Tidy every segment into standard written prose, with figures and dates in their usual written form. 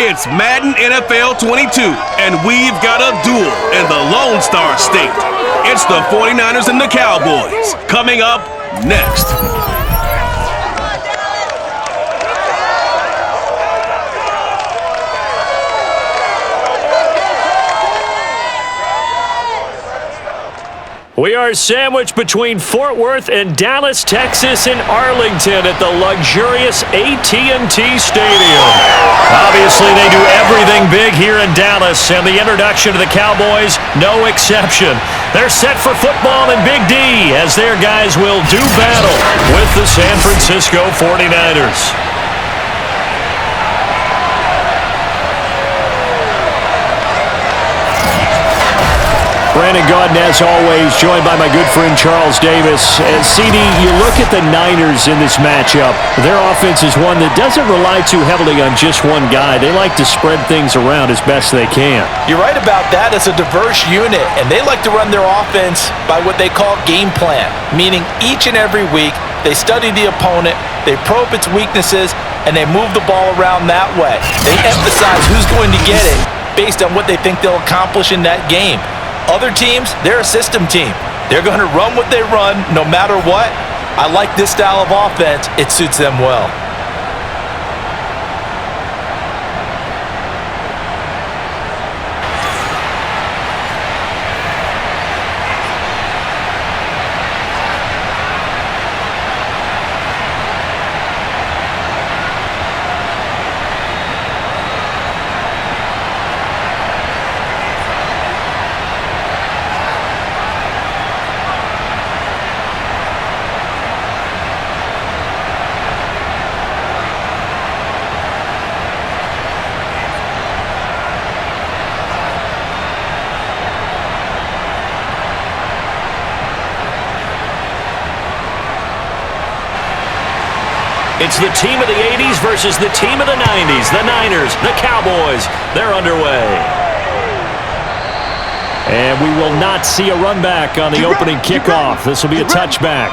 It's Madden NFL 22, and we've got a duel in the Lone Star State. It's the 49ers and the Cowboys. Coming up next. We are sandwiched between Fort Worth and Dallas, Texas, and Arlington at the luxurious AT&T Stadium. Obviously, they do everything big here in Dallas, and the introduction to the Cowboys, no exception. They're set for football in Big D as their guys will do battle with the San Francisco 49ers. Brandon Gaudin, as always, joined by my good friend Charles Davis. And CD, you look at the Niners in this matchup. Their offense is one that doesn't rely too heavily on just one guy. They like to spread things around as best they can. You're right about that. It's a diverse unit, and they like to run their offense by what they call game plan, meaning each and every week they study the opponent, they probe its weaknesses, and they move the ball around that way. They emphasize who's going to get it based on what they think they'll accomplish in that game. Other teams, they're a system team. They're going to run what they run no matter what. I like this style of offense. It suits them well. It's the team of the 80s versus the team of the 90s. The Niners, the Cowboys, they're underway. And we will not see a run back on the opening kickoff. This will be a touchback.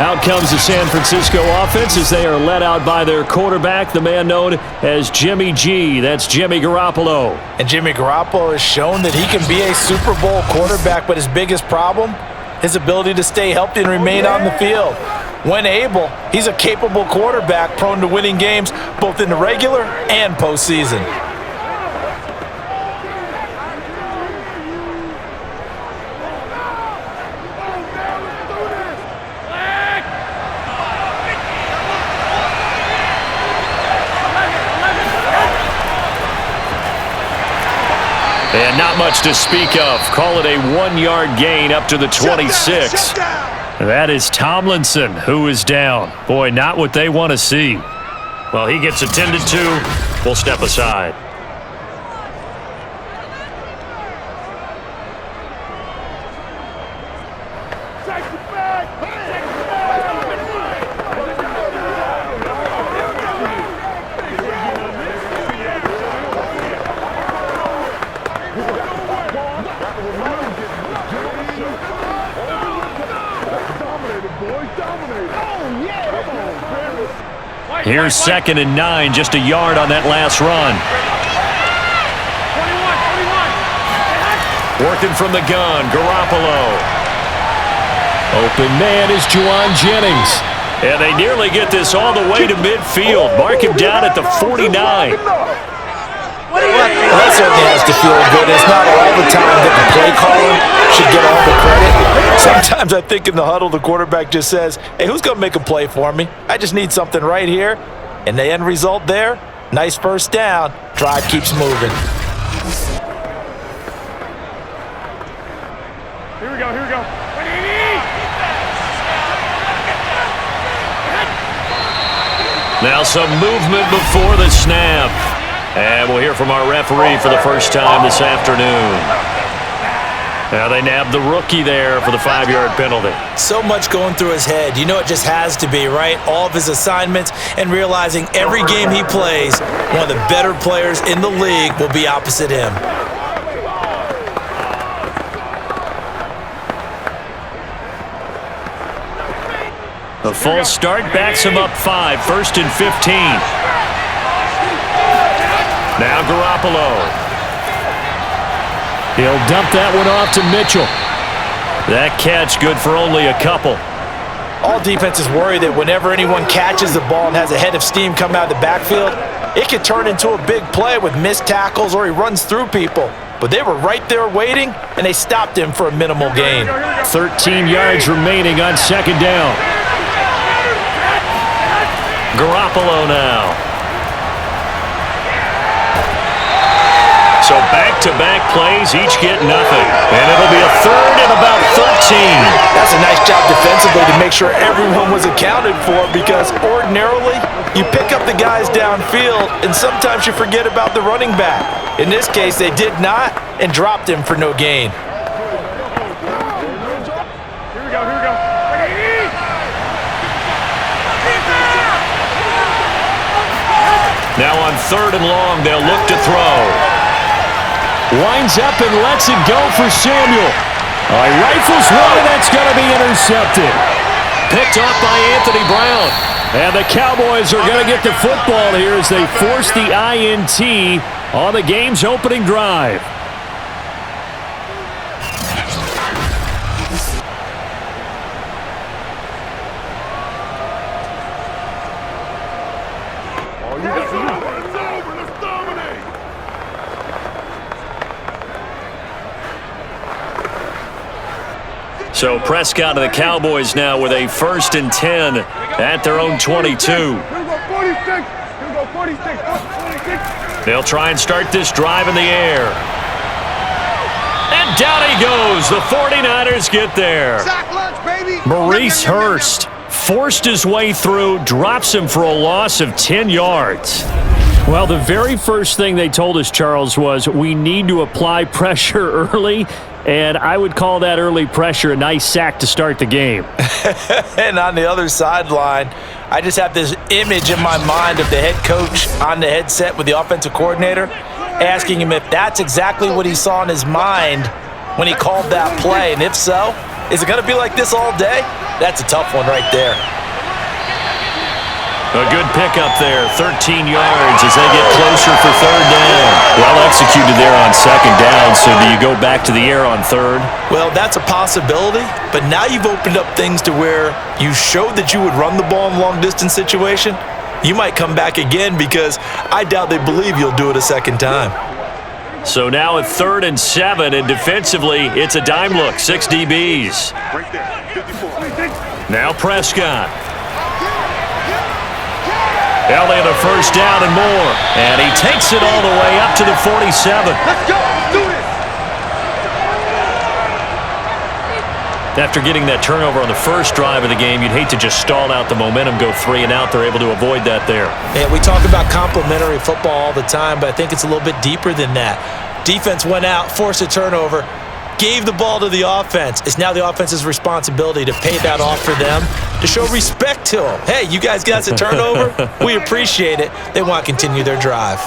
Out comes the San Francisco offense as they are led out by their quarterback, the man known as Jimmy G. That's Jimmy Garoppolo. And Jimmy Garoppolo has shown that he can be a Super Bowl quarterback, but his biggest problem, his ability to stay healthy and remain on the field. When able, he's a capable quarterback prone to winning games both in the regular and postseason. And not much to speak of. Call it a 1-yard gain up to the 26. That is Tomlinson who is down. Boy, not what they want to see. Well, he gets attended to. We'll step aside. Here's 2nd and 9, just a yard on that last run. Working from the gun, Garoppolo. Open man is Juwan Jennings. And they nearly get this all the way to midfield. Mark him down at the 49. Well, that certainly has to feel good. It's not all the time that the play caller should get all the credit. Sometimes I think in the huddle, the quarterback just says, hey, who's going to make a play for me? I just need something right here. And the end result there, nice first down. Drive keeps moving. Here we go, here we go. Now some movement before the snap. And we'll hear from our referee for the first time this afternoon. Now they nabbed the rookie there for the 5-yard penalty. So much going through his head. You know it just has to be, right? All of his assignments and realizing every game he plays, one of the better players in the league will be opposite him. The false start backs him up 5, 1st and 15. Now Garoppolo. He'll dump that one off to Mitchell. That catch good for only a couple. All defenses worry that whenever anyone catches the ball and has a head of steam come out of the backfield, it could turn into a big play with missed tackles or he runs through people. But they were right there waiting, and they stopped him for a minimal gain. 13 yards remaining on second down. Garoppolo now. So back-to-back plays, each get nothing. And it'll be a third and about 13. That's a nice job defensively to make sure everyone was accounted for, because ordinarily you pick up the guys downfield and sometimes you forget about the running back. In this case, they did not and dropped him for no gain. Here we go. Now on third and long, they'll look to throw. Winds up and lets it go for Samuel. Rifles one, and that's going to be intercepted. Picked off by Anthony Brown. And the Cowboys are going to get the football here as they force the INT on the game's opening drive. So Prescott and the Cowboys now with a 1st and 10 at their own 22. They'll try and start this drive in the air. And down he goes. The 49ers get there. Maurice Hurst forced his way through, drops him for a loss of 10 yards. Well, the very first thing they told us, Charles, was we need to apply pressure early. And I would call that early pressure a nice sack to start the game. And on the other sideline, I just have this image in my mind of the head coach on the headset with the offensive coordinator asking him if that's exactly what he saw in his mind when he called that play. And if so, is it going to be like this all day? That's a tough one right there. A good pickup there, 13 yards as they get closer for third down. Well executed there on second down, so do you go back to the air on third? Well, that's a possibility, but now you've opened up things to where you showed that you would run the ball in long-distance situation. You might come back again because I doubt they believe you'll do it a second time. So now at 3rd and 7, and defensively, it's a dime look, 6 DBs. Now Prescott. Elliott a first down and more. And he takes it all the way up to the 47. Let's go. Do this. After getting that turnover on the first drive of the game, you'd hate to just stall out the momentum, go 3 and out. They're able to avoid that there. Yeah, we talk about complementary football all the time, but I think it's a little bit deeper than that. Defense went out, forced a turnover, gave the ball to the offense. It's now the offense's responsibility to pay that off for them, to show respect to them. Hey, you guys got us a turnover? We appreciate it. They want to continue their drive.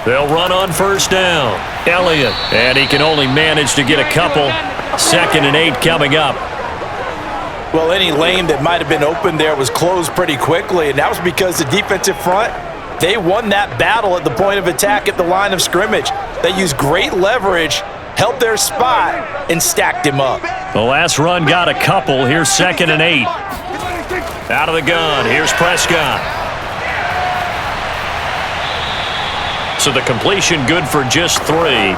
They'll run on first down. Elliott, and he can only manage to get a couple. 2nd and 8 coming up. Well, any lane that might have been open there was closed pretty quickly, and that was because the defensive front, they won that battle at the point of attack at the line of scrimmage. They used great leverage, held their spot, and stacked him up. The last run got a couple. Here's 2nd and 8. Out of the gun. Here's Prescott. So the completion good for just 3.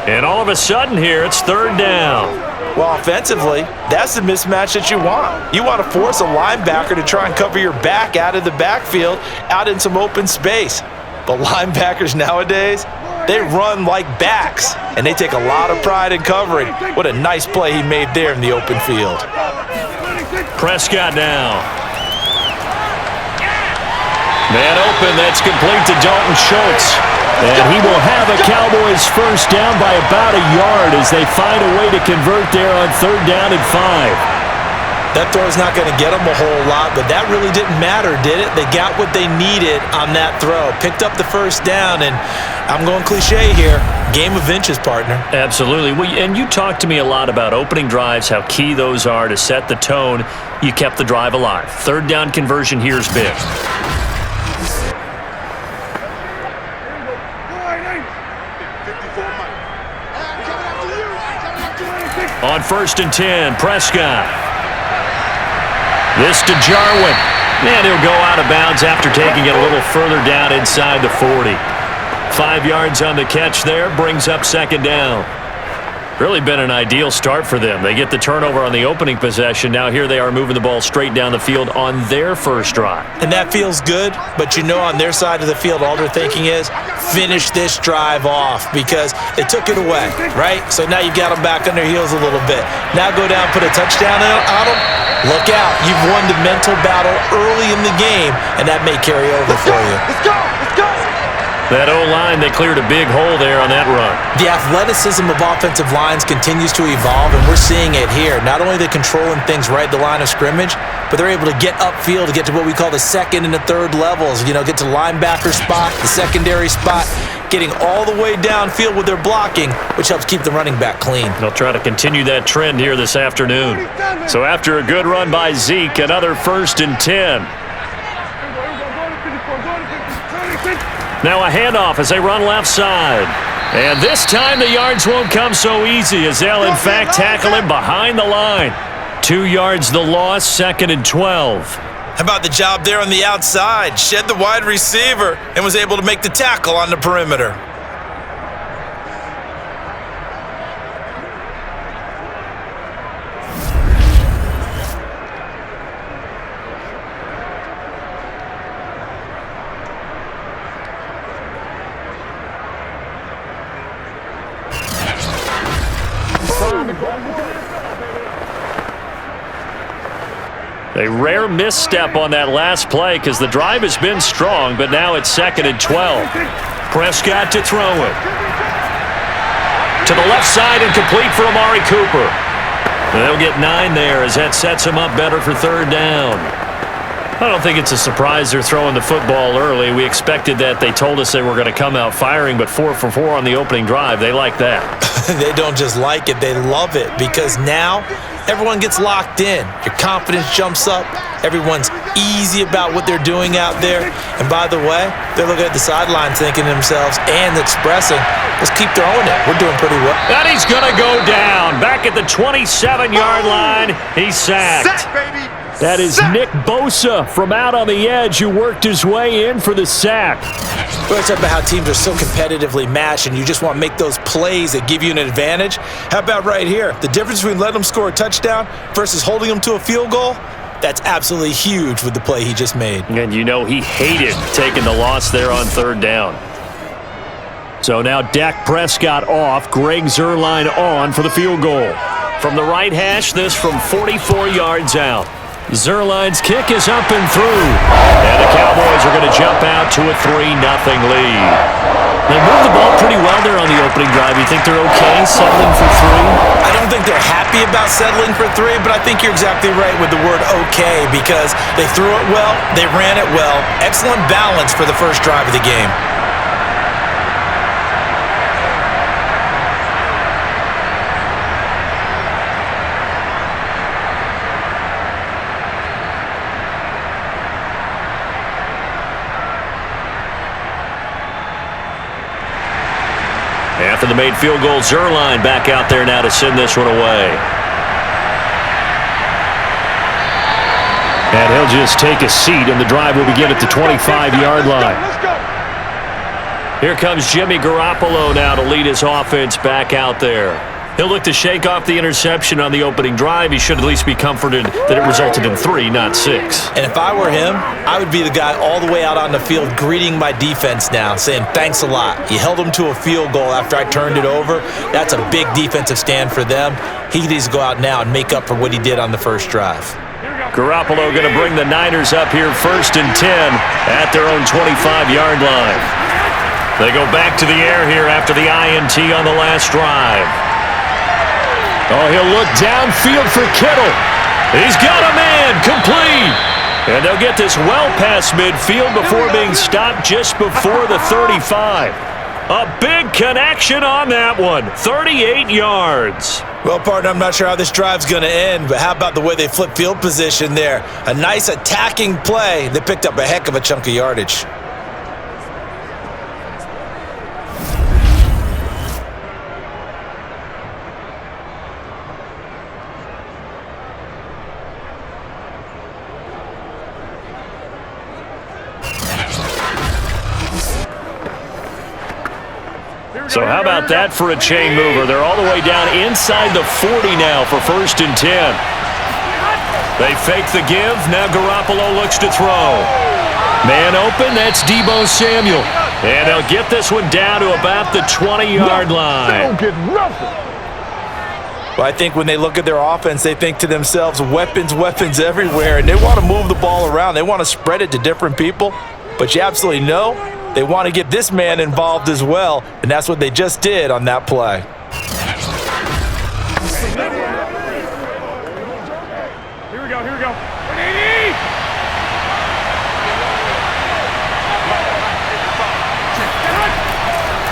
And all of a sudden here, it's 3rd down. Well, offensively, that's the mismatch that you want. You want to force a linebacker to try and cover your back out of the backfield, out in some open space. But linebackers nowadays, they run like backs, and they take a lot of pride in covering. What a nice play he made there in the open field. Prescott now. Man open, that's complete to Dalton Schultz. And he will have a Cowboys first down by about a yard as they find a way to convert there on 3rd down and 5. That throw's not going to get them a whole lot, but that really didn't matter, did it? They got what they needed on that throw. Picked up the first down, and I'm going cliche here, game of inches, partner. Absolutely. And you talked to me a lot about opening drives, how key those are to set the tone. You kept the drive alive. Third down conversion here is big. On 1st and 10, Prescott. This to Jarwin. And he'll go out of bounds after taking it a little further down inside the 40. 5 yards on the catch there, brings up 2nd down. Really been an ideal start for them. They get the turnover on the opening possession. Now here they are moving the ball straight down the field on their first drive. And that feels good, but you know on their side of the field, all they're thinking is finish this drive off because they took it away, right? So now you got them back on their heels a little bit. Now go down, put a touchdown on them. Look out. You've won the mental battle early in the game, and that may carry over for you. Let's go! Let's go! That O-line, they cleared a big hole there on that run. The athleticism of offensive lines continues to evolve, and we're seeing it here. Not only are they controlling things right at the line of scrimmage, but they're able to get upfield to get to what we call the 2nd and the 3rd levels. You know, get to linebacker spot, the secondary spot, getting all the way downfield with their blocking, which helps keep the running back clean. They'll try to continue that trend here this afternoon. So after a good run by Zeke, another 1st and 10. Now a handoff as they run left side. And this time the yards won't come so easy as they'll in fact tackle him behind the line. 2 yards the loss, 2nd and 12. How about the job there on the outside? Shed the wide receiver and was able to make the tackle on the perimeter. A rare misstep on that last play because the drive has been strong, but now it's 2nd and 12. Prescott to throw it. To the left side and complete for Amari Cooper. They'll get 9 there as that sets him up better for 3rd down. I don't think it's a surprise they're throwing the football early. We expected that. They told us they were going to come out firing, but 4 for 4 on the opening drive. They like that. They don't just like it, they love it because now everyone gets locked in. Your confidence jumps up. Everyone's easy about what they're doing out there. And by the way, they're looking at the sidelines thinking to themselves and expressing, let's keep throwing it. We're doing pretty well. And he's going to go down. Back at the 27-yard line, he's sacked. Sack, baby! That is Nick Bosa from out on the edge who worked his way in for the sack. We always talk about how teams are so competitively matched and you just want to make those plays that give you an advantage. How about right here? The difference between letting them score a touchdown versus holding them to a field goal, that's absolutely huge with the play he just made. And you know he hated taking the loss there on 3rd down. So now Dak Prescott off, Greg Zuerlein on for the field goal. From the right hash, this from 44 yards out. Zuerlein's kick is up and through. And the Cowboys are going to jump out to a 3-0 lead. They moved the ball pretty well there on the opening drive. You think they're okay settling for 3? I don't think they're happy about settling for 3, but I think you're exactly right with the word okay because they threw it well, they ran it well. Excellent balance for the first drive of the game. After the made field goal, Zuerlein back out there now to send this one away. And he'll just take a seat, and the drive will begin at the 25-yard line. Let's go! Here comes Jimmy Garoppolo now to lead his offense back out there. He'll look to shake off the interception on the opening drive. He should at least be comforted that it resulted in 3, not 6. And if I were him, I would be the guy all the way out on the field greeting my defense now, saying thanks a lot. You held them to a field goal after I turned it over. That's a big defensive stand for them. He needs to go out now and make up for what he did on the first drive. Garoppolo going to bring the Niners up here 1st and 10 at their own 25-yard line. They go back to the air here after the INT on the last drive. Oh, he'll look downfield for Kittle. He's got a man, complete. And they'll get this well past midfield before being stopped just before the 35. A big connection on that one, 38 yards. Well, partner, I'm not sure how this drive's going to end, but how about the way they flip field position there? A nice attacking play. They picked up a heck of a chunk of yardage. So how about that for a chain mover? They're all the way down inside the 40 now for 1st and 10. They fake the give. Now Garoppolo looks to throw. Man open. That's Deebo Samuel. And they'll get this one down to about the 20-yard line. They don't get nothing. Well, I think when they look at their offense, they think to themselves, weapons, weapons everywhere, and they want to move the ball around. They want to spread it to different people, but you absolutely know they want to get this man involved as well, and that's what they just did on that play. Here we go, here we go.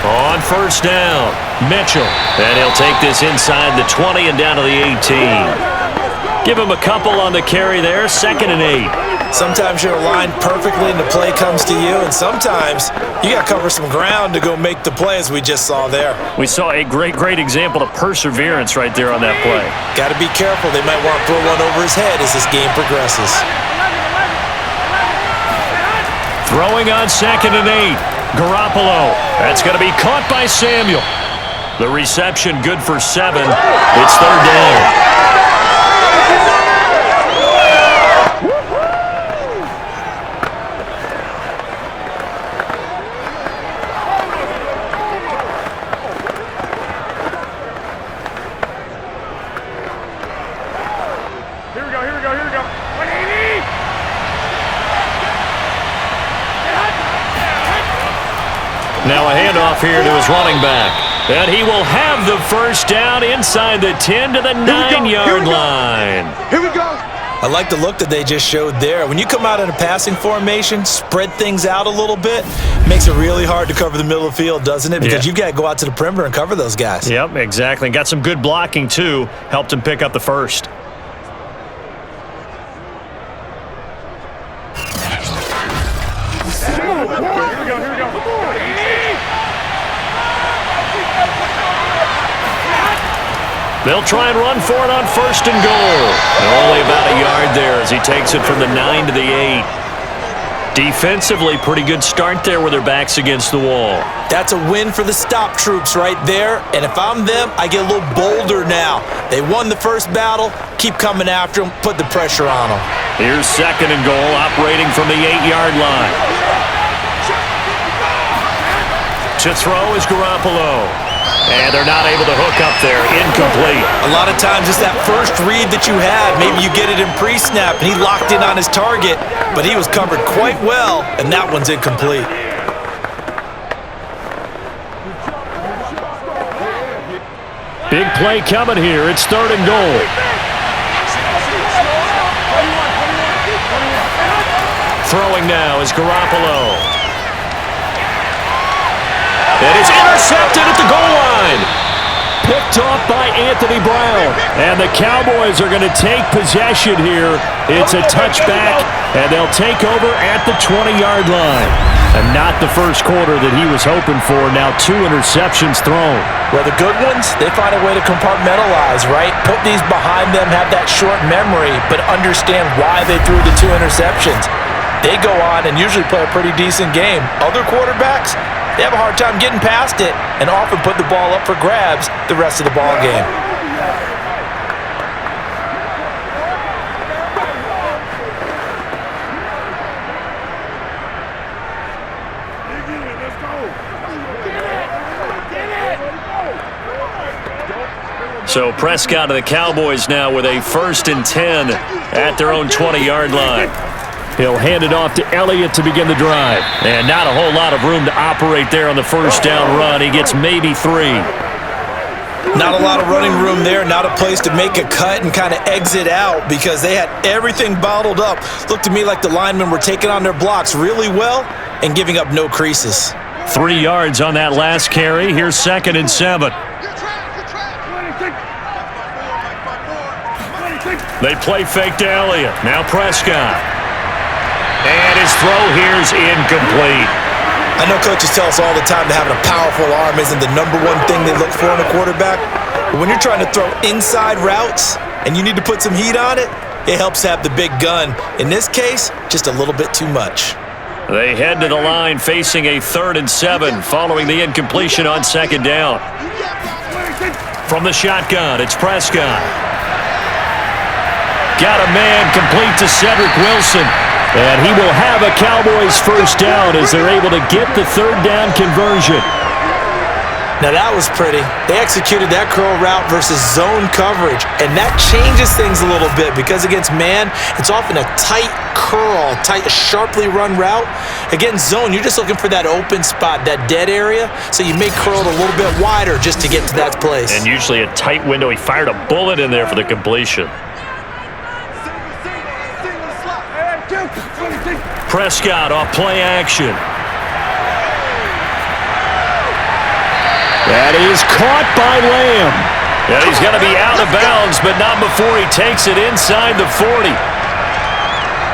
On 1st down, Mitchell. And he'll take this inside the 20 and down to the 18. Give him a couple on the carry there, 2nd and 8. Sometimes you're aligned perfectly and the play comes to you, and sometimes you got to cover some ground to go make the play, as we just saw there. We saw a great example of perseverance right there on that play. Got to be careful. They might want to throw one over his head as this game progresses. Throwing on 2nd and 8. Garoppolo. That's going to be caught by Samuel. The reception good for 7. It's 3rd down. Now a handoff here to his running back. And he will have the 1st down inside the 10 to the 9-yard line. Here we go. I like the look that they just showed there. When you come out in a passing formation, spread things out a little bit, makes it really hard to cover the middle of the field, doesn't it? Because you've got to go out to the perimeter and cover those guys. Yep, exactly. Got some good blocking, too. Helped him pick up the 1st. They'll try and run for it on 1st and goal. And only about a yard there as he takes it from the 9 to the 8. Defensively, pretty good start there with their backs against the wall. That's a win for the stop troops right there. And if I'm them, I get a little bolder now. They won the first battle. Keep coming after them. Put the pressure on them. Here's 2nd and goal, operating from the 8-yard line. To throw is Garoppolo. And they're not able to hook up there. Incomplete. A lot of times it's that first read that you had. Maybe you get it in pre-snap, and he locked in on his target, but he was covered quite well, and that one's incomplete. Big play coming here. It's 3rd and goal. Throwing now is Garoppolo. And it's intercepted at the goal line. Picked off by Anthony Brown. And the Cowboys are going to take possession here. It's a touchback, and they'll take over at the 20-yard line. And not the first quarter that he was hoping for. Now 2 interceptions thrown. Well, the good ones, they find a way to compartmentalize, right? Put these behind them, have that short memory, but understand why they threw the 2 interceptions. They go on and usually play a pretty decent game. Other quarterbacks, they have a hard time getting past it and often put the ball up for grabs the rest of the ball game. So Prescott of the Cowboys now with a 1st and 10 at their own 20-yard line. He'll hand it off to Elliott to begin the drive. And not a whole lot of room to operate there on the 1st down run. He gets maybe 3. Not a lot of running room there, not a place to make a cut and kind of exit out because they had everything bottled up. Looked to me like the linemen were taking on their blocks really well and giving up no creases. 3 yards on that last carry. Here's 2nd and 7. They play fake to Elliott. Now Prescott. And his throw here's incomplete. I know coaches tell us all the time that having a powerful arm isn't the #1 thing they look for in a quarterback. But when you're trying to throw inside routes and you need to put some heat on it, it helps to have the big gun. In this case, just a little bit too much. They head to the line facing a 3rd and 7 following the incompletion on 2nd down. From the shotgun, it's Prescott. Got a man complete to Cedric Wilson. And he will have a Cowboys 1st down as they're able to get the 3rd down conversion. Now that was pretty. They executed that curl route versus zone coverage, and that changes things a little bit because against man, it's often a tight curl, sharply run route. Against zone, you're just looking for that open spot, that dead area, so you may curl it a little bit wider just to get to that place. And usually a tight window. He fired a bullet in there for the completion. Prescott off play action. That is caught by Lamb. And he's going to be out of bounds, but not before he takes it inside the 40.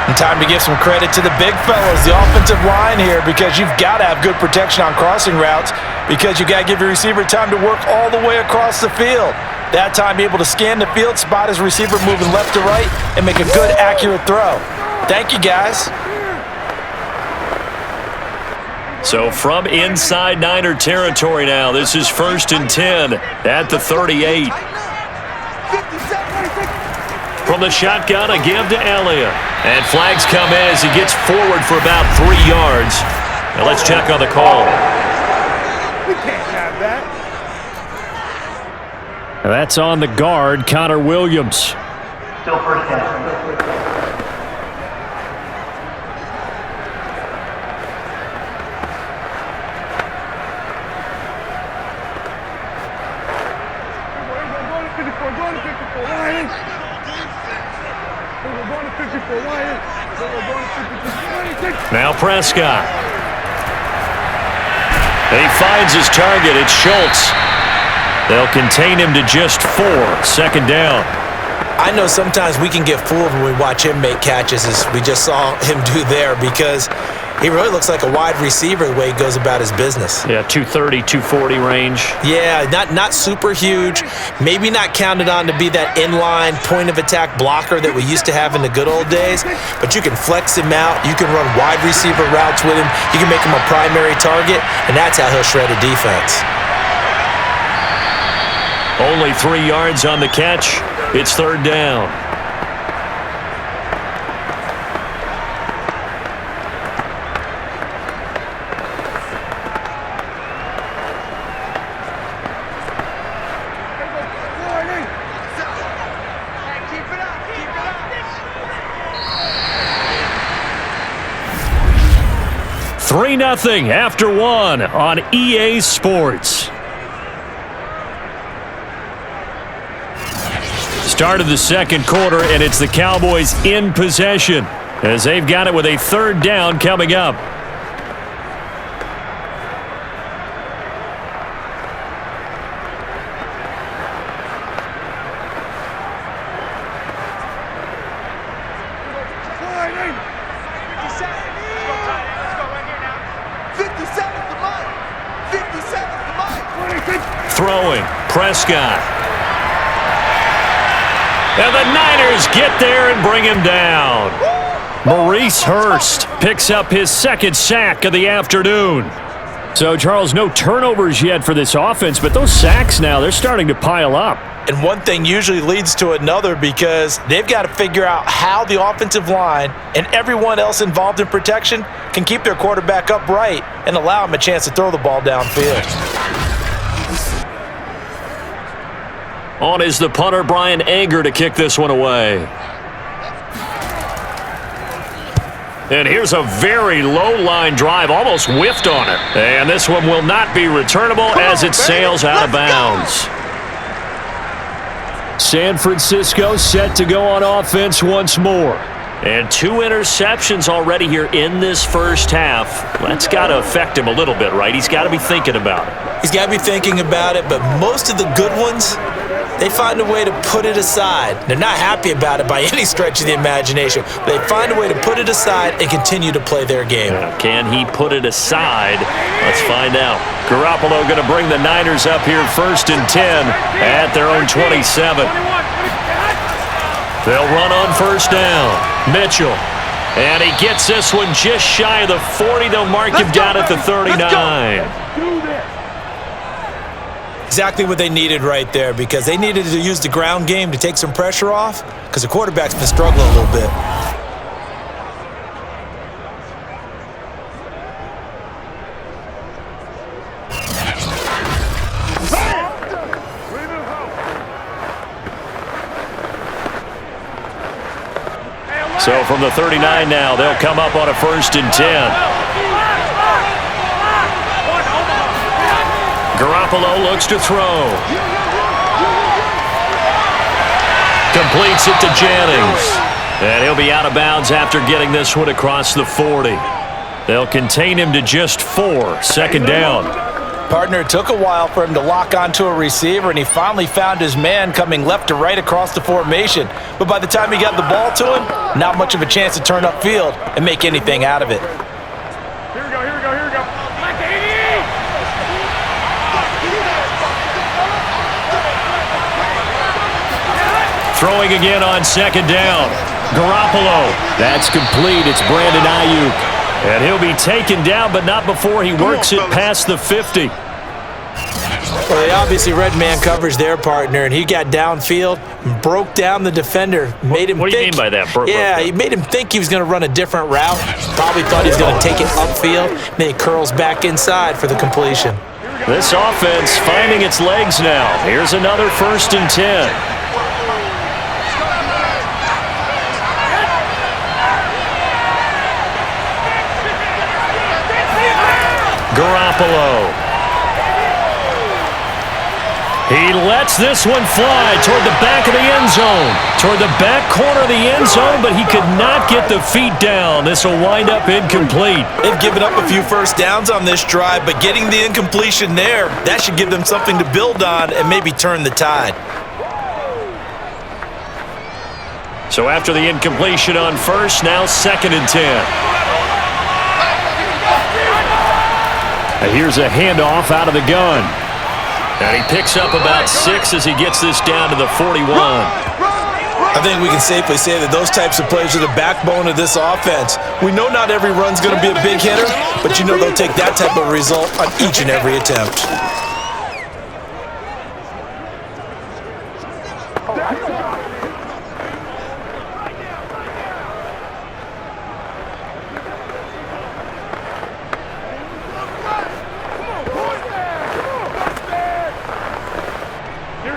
And time to give some credit to the big fellas, the offensive line here, because you've got to have good protection on crossing routes because you got to give your receiver time to work all the way across the field. That time, be able to scan the field, spot his receiver moving left to right, and make a good, accurate throw. Thank you, guys. So from inside Niner territory now, this is 1st and 10 at the 38. From the shotgun, a give to Elliott. And flags come in as he gets forward for about 3 yards. Now let's check on the call. We can't have that. That's on the guard, Connor Williams. Still 1st down. Now Prescott. He finds his target. It's Schultz. They'll contain him to just 4. 2nd down. I know sometimes we can get fooled when we watch him make catches, as we just saw him do there, because he really looks like a wide receiver the way he goes about his business. Yeah, 230, 240 range. Yeah, not super huge. Maybe not counted on to be that inline point-of-attack blocker that we used to have in the good old days, but you can flex him out. You can run wide receiver routes with him. You can make him a primary target, and that's how he'll shred a defense. Only 3 yards on the catch. It's 3rd down. Three 3-0 after 1 on EA Sports. Start of the 2nd quarter, and it's the Cowboys in possession as they've got it with a 3rd down coming up. Throwing, Prescott. And the Niners get there and bring him down. Maurice Hurst picks up his 2nd sack of the afternoon. So, Charles, no turnovers yet for this offense, but those sacks now, they're starting to pile up. And one thing usually leads to another because they've got to figure out how the offensive line and everyone else involved in protection can keep their quarterback upright and allow him a chance to throw the ball downfield. On is the punter, Brian Anger, to kick this one away. And here's a very low-line drive, almost whiffed on it. And this one will not be returnable as it sails out of bounds. San Francisco set to go on offense once more. And 2 interceptions already here in this first half. That's got to affect him a little bit, right? He's got to be thinking about it. He's got to be thinking about it, but most of the good ones, they find a way to put it aside. They're not happy about it by any stretch of the imagination, but they find a way to put it aside and continue to play their game. Can he put it aside? Let's find out. Garoppolo going to bring the Niners up here 1st and 10 at their own 27. They'll run on 1st down. Mitchell. And he gets this one just shy of the 40. They'll mark him down at the 39. Exactly what they needed right there, because they needed to use the ground game to take some pressure off, because the quarterback's been struggling a little bit. So from the 39 now, they'll come up on a 1st and 10. Garoppolo looks to throw. Completes it to Jennings. And he'll be out of bounds after getting this one across the 40. They'll contain him to just 4. 2nd down. Partner, it took a while for him to lock onto a receiver, and he finally found his man coming left to right across the formation. But by the time he got the ball to him, not much of a chance to turn upfield and make anything out of it. Here we go, here we go, here we go. Throwing again on 2nd down. Garoppolo. That's complete. It's Brandon Ayuk. And he'll be taken down, but not before he works it past the 50. Well, they obviously read man coverage their partner, and he got downfield, broke down the defender, made him What do you mean by that? He made him think he was going to run a different route. Probably thought he was going to take it upfield, then he curls back inside for the completion. This offense finding its legs now. Here's another 1st and 10. Garoppolo. He lets this one fly toward the back of the end zone. Toward the back corner of the end zone, but he could not get the feet down. This will wind up incomplete. They've given up a few first downs on this drive, but getting the incompletion there, that should give them something to build on and maybe turn the tide. So after the incompletion on 1st, now 2nd and 10. And here's a handoff out of the gun. And he picks up about 6 as he gets this down to the 41. I think we can safely say that those types of plays are the backbone of this offense. We know not every run's going to be a big hitter, but you know they'll take that type of result on each and every attempt.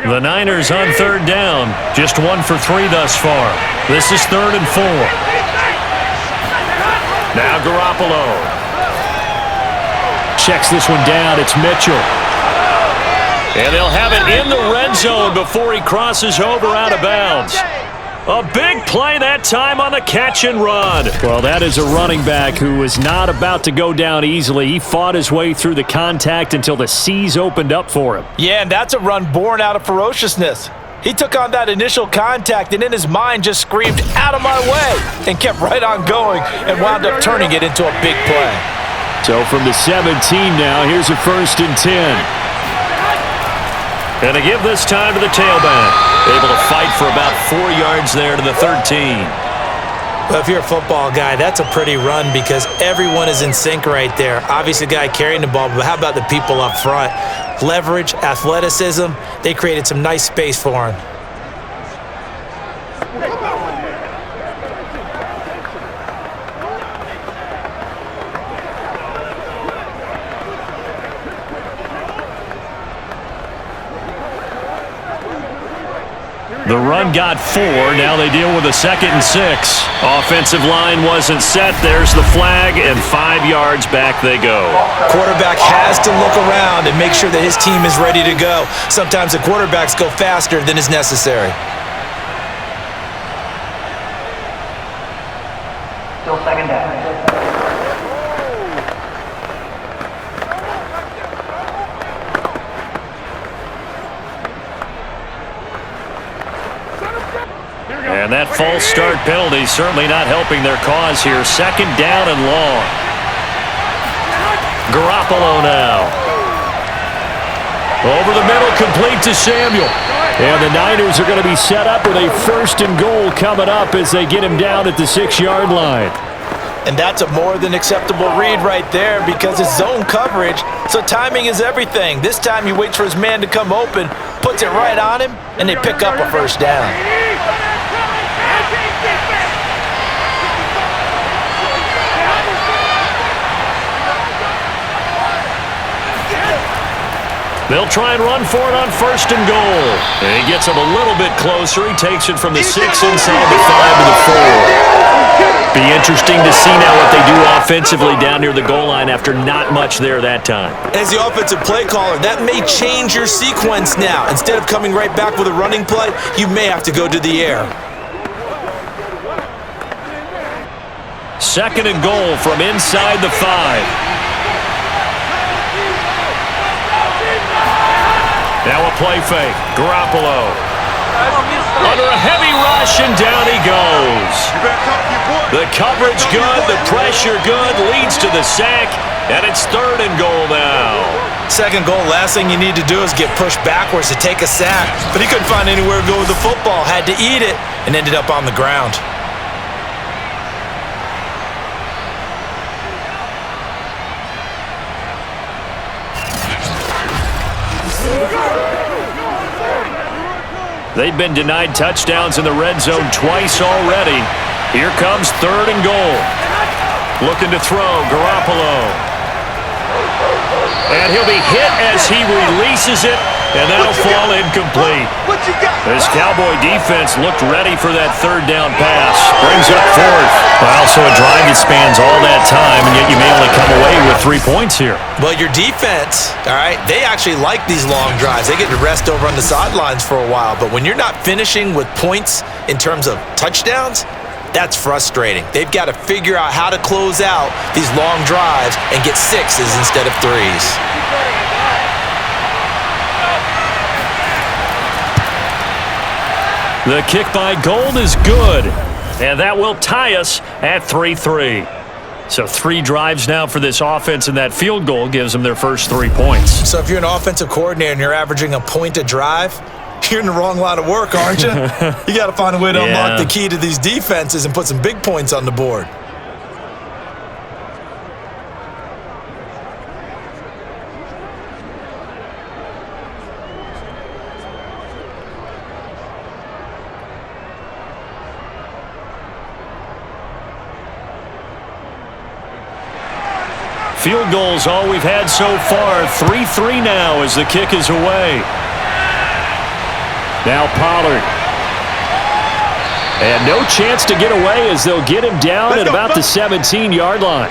The Niners on 3rd down. Just 1 for 3 thus far. This is 3rd and 4. Now Garoppolo. Checks this one down. It's Mitchell. And they'll have it in the red zone before he crosses over out of bounds. A big play that time on the catch and run. Well, that is a running back who was not about to go down easily. He fought his way through the contact until the seas opened up for him. Yeah, and that's a run born out of ferociousness. He took on that initial contact and in his mind just screamed, "Out of my way," and kept right on going and wound up turning it into a big play. So from the 17 now, here's a 1st and 10. And they give this time to the tailback. Able to fight for about 4 yards there to the 13. Well, if you're a football guy, that's a pretty run because everyone is in sync right there. Obviously, the guy carrying the ball, but how about the people up front? Leverage, athleticism, they created some nice space for him. The run got 4. Now they deal with a 2nd and 6. Offensive line wasn't set. There's the flag, and 5 yards back they go. Quarterback has to look around and make sure that his team is ready to go. Sometimes the quarterbacks go faster than is necessary. Still 2nd down. And that false start penalty certainly not helping their cause here. Second down and long. Garoppolo now. Over the middle, complete to Samuel. And the Niners are going to be set up with a 1st and goal coming up as they get him down at the 6-yard line. And that's a more than acceptable read right there because it's zone coverage, so timing is everything. This time he waits for his man to come open, puts it right on him, and they pick up a 1st down. They'll try and run for it on 1st and goal. And he gets him a little bit closer. He takes it from the 6 inside the 5 to the 4. Be interesting to see now what they do offensively down near the goal line after not much there that time. As the offensive play caller, that may change your sequence now. Instead of coming right back with a running play, you may have to go to the air. 2nd and goal from inside the 5. Now a play fake. Garoppolo. Under a heavy rush, and down he goes. The coverage good, the pressure good, leads to the sack, and it's 3rd and goal now. 2nd goal, last thing you need to do is get pushed backwards to take a sack, but he couldn't find anywhere to go with the football, had to eat it, and ended up on the ground. They've been denied touchdowns in the red zone twice already. Here comes 3rd and goal. Looking to throw, Garoppolo. And he'll be hit as he releases it, and that'll fall incomplete. This Cowboy defense looked ready for that 3rd down pass. Brings up 4th. Well, so a drive that spans all that time, and yet you may only come away with 3 points here. Well, your defense, all right, they actually like these long drives. They get to rest over on the sidelines for a while, but when you're not finishing with points in terms of touchdowns, that's frustrating. They've got to figure out how to close out these long drives and get 6s instead of 3s. The kick by Gold is good, and that will tie us at 3-3. So 3 drives now for this offense, and that field goal gives them their first 3 points. So if you're an offensive coordinator and you're averaging a point a drive, you're in the wrong line of work, aren't you? You got to find a way to unlock the key to these defenses and put some big points on the board. Field goal's all we've had so far. 3-3 now as the kick is away. Now Pollard. And no chance to get away as they'll get him down at about the 17-yard line.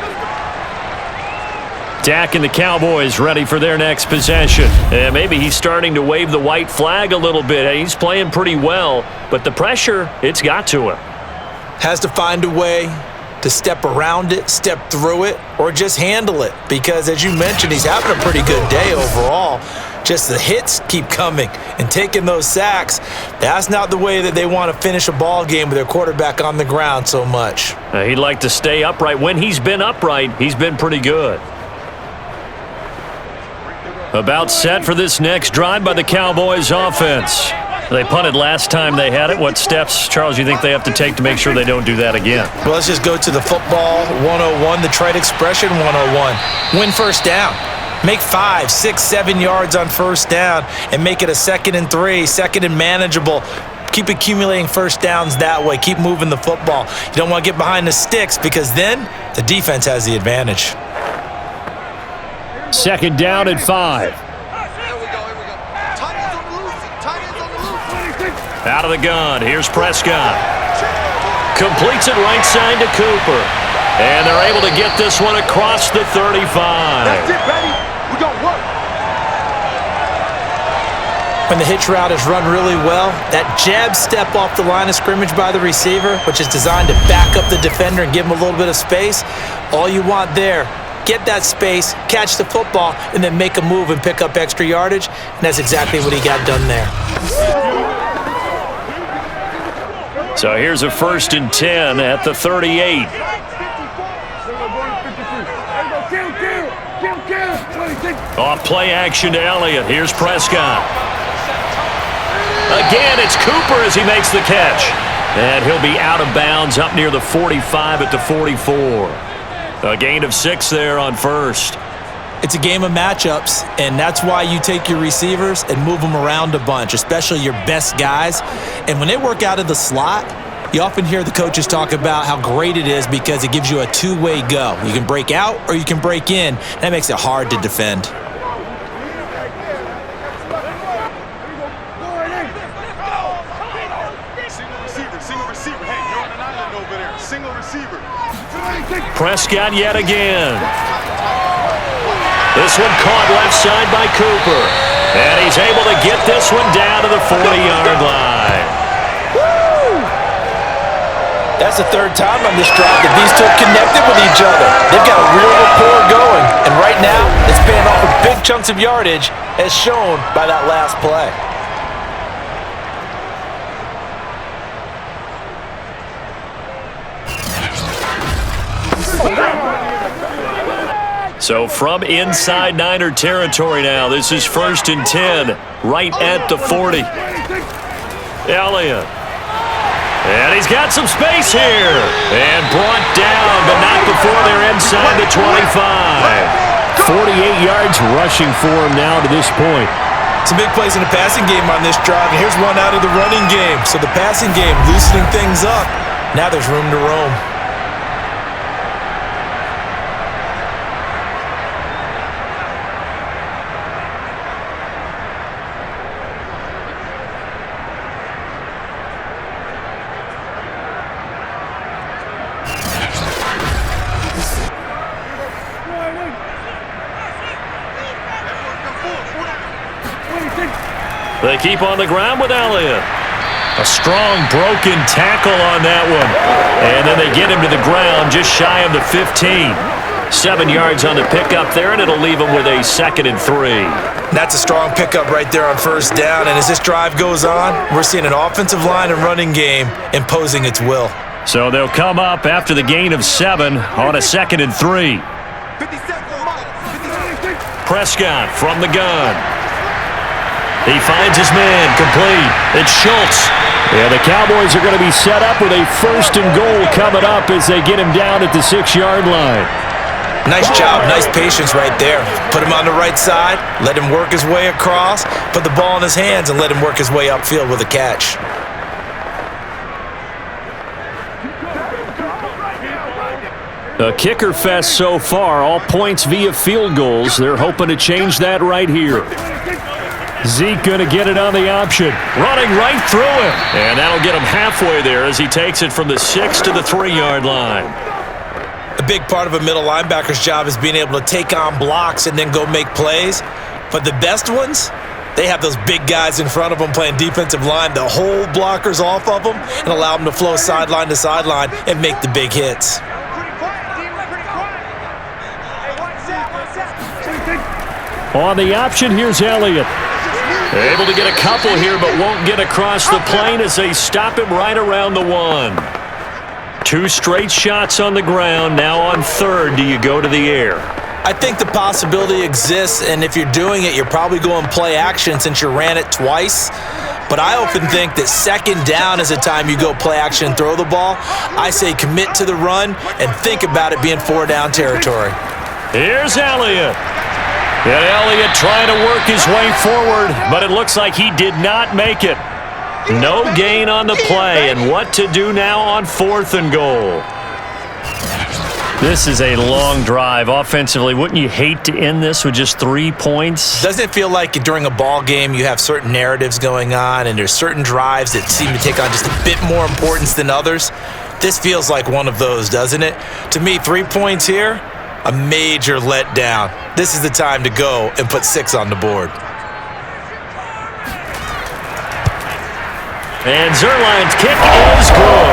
Dak and the Cowboys ready for their next possession. And maybe he's starting to wave the white flag a little bit. He's playing pretty well, but the pressure, it's got to him. Has to find a way to step around it, step through it, or just handle it. Because as you mentioned, he's having a pretty good day overall. Just the hits keep coming and taking those sacks. That's not the way that they want to finish a ball game with their quarterback on the ground so much. He'd like to stay upright. When he's been upright, he's been pretty good. About set for this next drive by the Cowboys offense. They punted last time they had it. What steps, Charles, you think they have to take to make sure they don't do that again? Well, let's just go to the football 101, the trite expression 101. Win 1st down. Make 5, 6, 7 yards on 1st down and make it a 2nd and 3, 2nd and manageable. Keep accumulating 1st downs that way. Keep moving the football. You don't want to get behind the sticks because then the defense has the advantage. 2nd down and 5. Out of the gun, here's Prescott. Completes it right side to Cooper. And they're able to get this one across the 35. That's it, baby. We got work. When the hitch route is run really well, that jab step off the line of scrimmage by the receiver, which is designed to back up the defender and give him a little bit of space, all you want there, get that space, catch the football, and then make a move and pick up extra yardage. And that's exactly what he got done there. So here's a 1st and 10 at the 38. Off play action to Elliott. Here's Prescott. Again, it's Cooper as he makes the catch. And he'll be out of bounds up near the 45 at the 44. A gain of 6 there on 1st. It's a game of matchups, and that's why you take your receivers and move them around a bunch, especially your best guys. And when they work out of the slot, you often hear the coaches talk about how great it is because it gives you a two-way go. You can break out or you can break in. That makes it hard to defend. Prescott yet again. This one caught left side by Cooper. And he's able to get this one down to the 40-yard line. That's the 3rd time on this drive that these two have connected with each other. They've got a real rapport going. And right now, it's paying off with big chunks of yardage, as shown by that last play. So from inside Niner territory now, this is 1st and 10, right at the 40. Elliott. And he's got some space here. And brought down, but not before they're inside the 25. 48 yards rushing for him now to this point. Some big plays in the passing game on this drive, and here's one out of the running game. So the passing game loosening things up. Now there's room to roam. They keep on the ground with Elliott. A strong broken tackle on that one. And then they get him to the ground just shy of the 15. 7 yards on the pickup there, and it'll leave him with a 2nd and 3. That's a strong pickup right there on 1st down. And as this drive goes on, we're seeing an offensive line and running game imposing its will. So they'll come up after the gain of 7 on a 2nd and 3. Prescott from the gun. He finds his man, complete. It's Schultz. Yeah, the Cowboys are going to be set up with a 1st and goal coming up as they get him down at the 6-yard line. Nice job, nice patience right there. Put him on the right side, let him work his way across, put the ball in his hands, and let him work his way upfield with a catch. A kicker fest so far, all points via field goals. They're hoping to change that right here. Zeke going to get it on the option. Running right through him. And that'll get him halfway there as he takes it from the 6 to the 3-yard line. A big part of a middle linebacker's job is being able to take on blocks and then go make plays. But the best ones, they have those big guys in front of them playing defensive line to hold blockers off of them and allow them to flow sideline to sideline and make the big hits. On the option, here's Elliott. Able to get a couple here, but won't get across the plane as they stop him right around the 1. 2 straight shots on the ground. Now on 3rd, do you go to the air? I think the possibility exists, and if you're doing it, you're probably going play action since you ran it twice. But I often think that 2nd down is the time you go play action and throw the ball. I say commit to the run and think about it being 4-down territory. Here's Elliott. And Elliott trying to work his way forward, but it looks like he did not make it. No gain on the play, and what to do now on 4th and goal. This is a long drive offensively. Wouldn't you hate to end this with just 3 points? Doesn't it feel like during a ball game you have certain narratives going on and there's certain drives that seem to take on just a bit more importance than others? This feels like one of those, doesn't it? To me, 3 points here, a major letdown. This is the time to go and put 6 on the board. And Zuerlein's kick is good.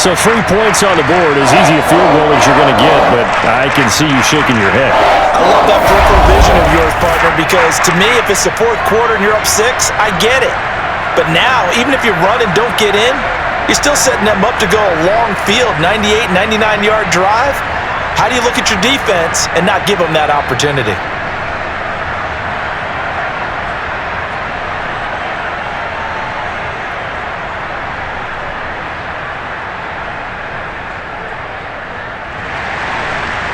So 3 points on the board, as easy a field goal as you're going to get, but I can see you shaking your head. I love that peripheral vision of yours, partner, because to me, if it's the 4th quarter and you're up 6, I get it. But now, even if you run and don't get in, You're still setting them up to go a long field, 98, 99-yard drive. How do you look at your defense and not give them that opportunity?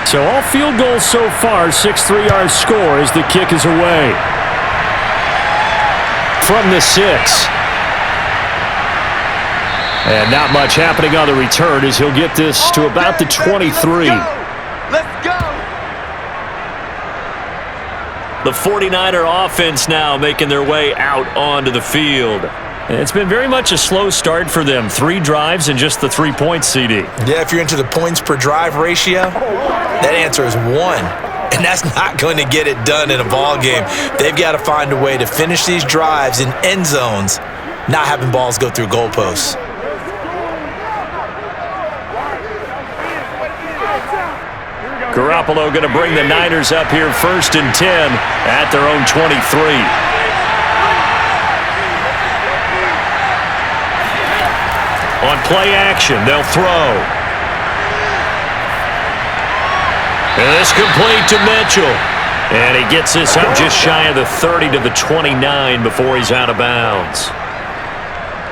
So all field goals so far, 6 3-yard score as the kick is away. From the 6. And not much happening on the return as he'll get this to about the 23. Let's go. The 49er offense now making their way out onto the field. It's been very much a slow start for them. 3 drives and just the 3 points, CD. Yeah, if you're into the points per drive ratio, that answer is 1. And that's not going to get it done in a ball game. They've got to find a way to finish these drives in end zones, not having balls go through goalposts. Garoppolo going to bring the Niners up here 1st and 10 at their own 23. On play action, they'll throw. And this complete to Mitchell. And he gets this up just shy of the 30 to the 29 before he's out of bounds.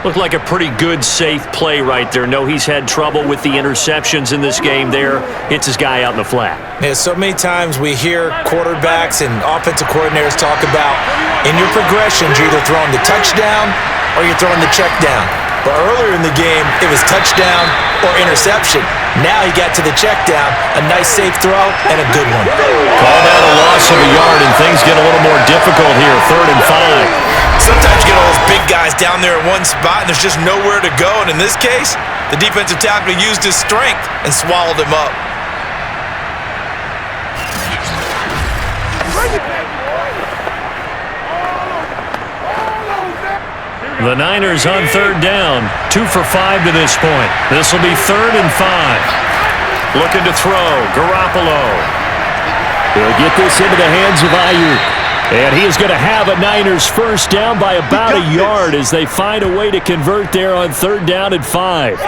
Looked like a pretty good, safe play right there. No, he's had trouble with the interceptions in this game there. Hits his guy out in the flat. Yeah, so many times we hear quarterbacks and offensive coordinators talk about in your progressions, you're either throwing the touchdown or you're throwing the check down. But earlier in the game, it was touchdown or interception. Now he got to the check down, a nice safe throw, and a good one. Called out a loss of a yard, and things get a little more difficult here, 3rd and 5. Sometimes you get all those big guys down there in one spot, and there's just nowhere to go. And in this case, the defensive tackle used his strength and swallowed him up. The Niners on 3rd down, 2 for 5 to this point. This will be 3rd and 5. Looking to throw, Garoppolo. He'll get this into the hands of Ayuk. And he is going to have a Niners first down by about a yard as they find a way to convert there on 3rd down and 5.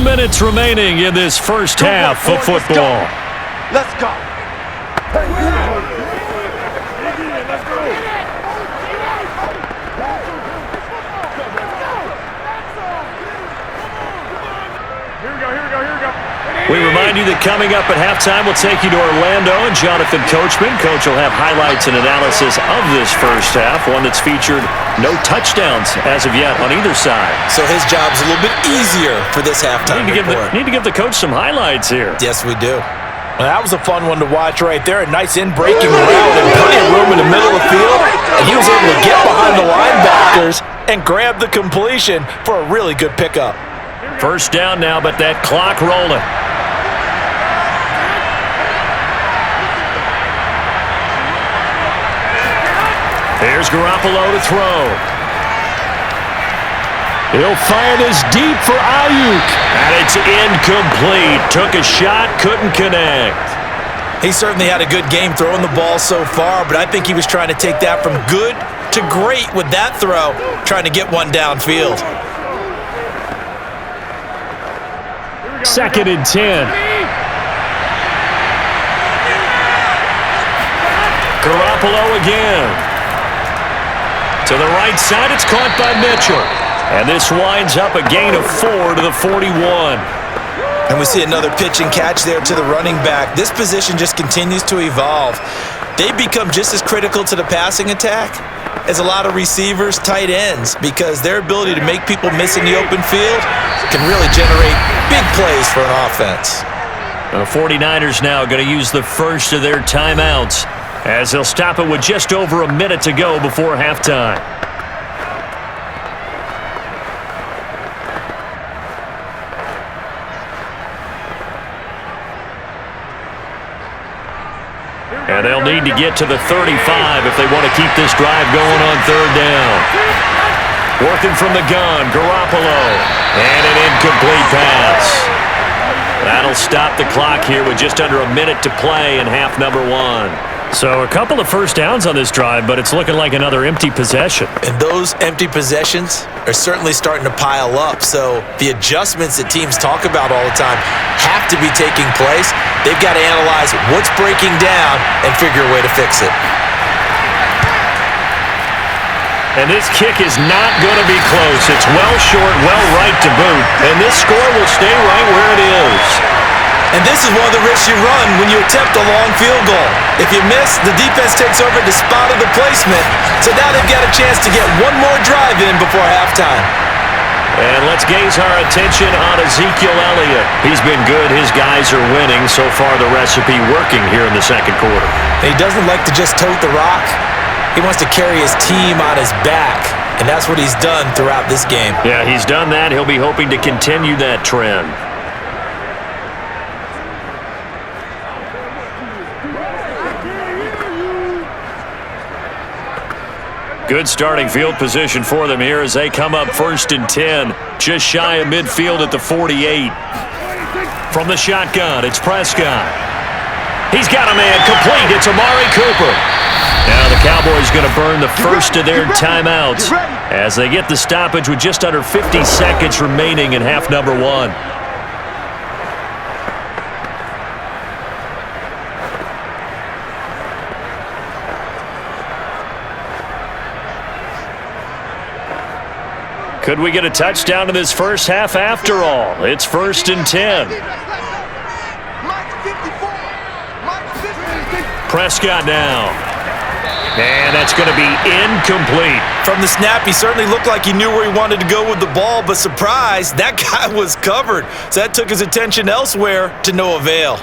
Minutes remaining in this first half of football. Let's go. We remind you that coming up at halftime, we'll take you to Orlando and Jonathan Coachman. Coach will have highlights and analysis of this first half, one that's featured no touchdowns as of yet on either side. So his job's a little bit easier for this halftime report. Need to give the coach some highlights here. Yes, we do. Well, that was a fun one to watch right there. A nice in-breaking route and plenty of room in the middle of the field. And he was able to get behind the linebackers and grab the completion for a really good pickup. First down now, but that clock rolling. Here's Garoppolo to throw. He'll fire this deep for Ayuk. And it's incomplete. Took a shot, couldn't connect. He certainly had a good game throwing the ball so far, but I think he was trying to take that from good to great with that throw, trying to get one downfield. 2nd and 10. Garoppolo again. To the right side, it's caught by Mitchell. And this winds up a gain of 4 to the 41. And we see another pitch and catch there to the running back. This position just continues to evolve. They become just as critical to the passing attack as a lot of receivers, tight ends, because their ability to make people miss in the open field can really generate big plays for an offense. The 49ers now going to use the first of their timeouts as they'll stop it with just over a minute to go before halftime. And they'll need to get to the 35 if they want to keep this drive going on 3rd down. Working from the gun, Garoppolo. And an incomplete pass. That'll stop the clock here with just under a minute to play in half number one. So a couple of first downs on this drive, but it's looking like another empty possession. And those empty possessions are certainly starting to pile up. So the adjustments that teams talk about all the time have to be taking place. They've got to analyze what's breaking down and figure a way to fix it. And this kick is not going to be close. It's well short, well right to boot. And this score will stay right where it is. And this is one of the risks you run when you attempt a long field goal. If you miss, the defense takes over the spot of the placement. So now they've got a chance to get one more drive in before halftime. And let's gaze our attention on Ezekiel Elliott. He's been good. His guys are winning. So far, the recipe working here in the second quarter. And he doesn't like to just tote the rock. He wants to carry his team on his back. And that's what he's done throughout this game. Yeah, he's done that. He'll be hoping to continue that trend. Good starting field position for them here as they come up 1st and 10. Just shy of midfield at the 48. From the shotgun, it's Prescott. He's got a man complete. It's Amari Cooper. Now the Cowboys going to burn the first of their timeouts as they get the stoppage with just under 50 seconds remaining in half number one. Could we get a touchdown in this first half after all? It's 1st and 10. Prescott now. And that's going to be incomplete. From the snap, he certainly looked like he knew where he wanted to go with the ball, but surprise, that guy was covered. So that took his attention elsewhere to no avail.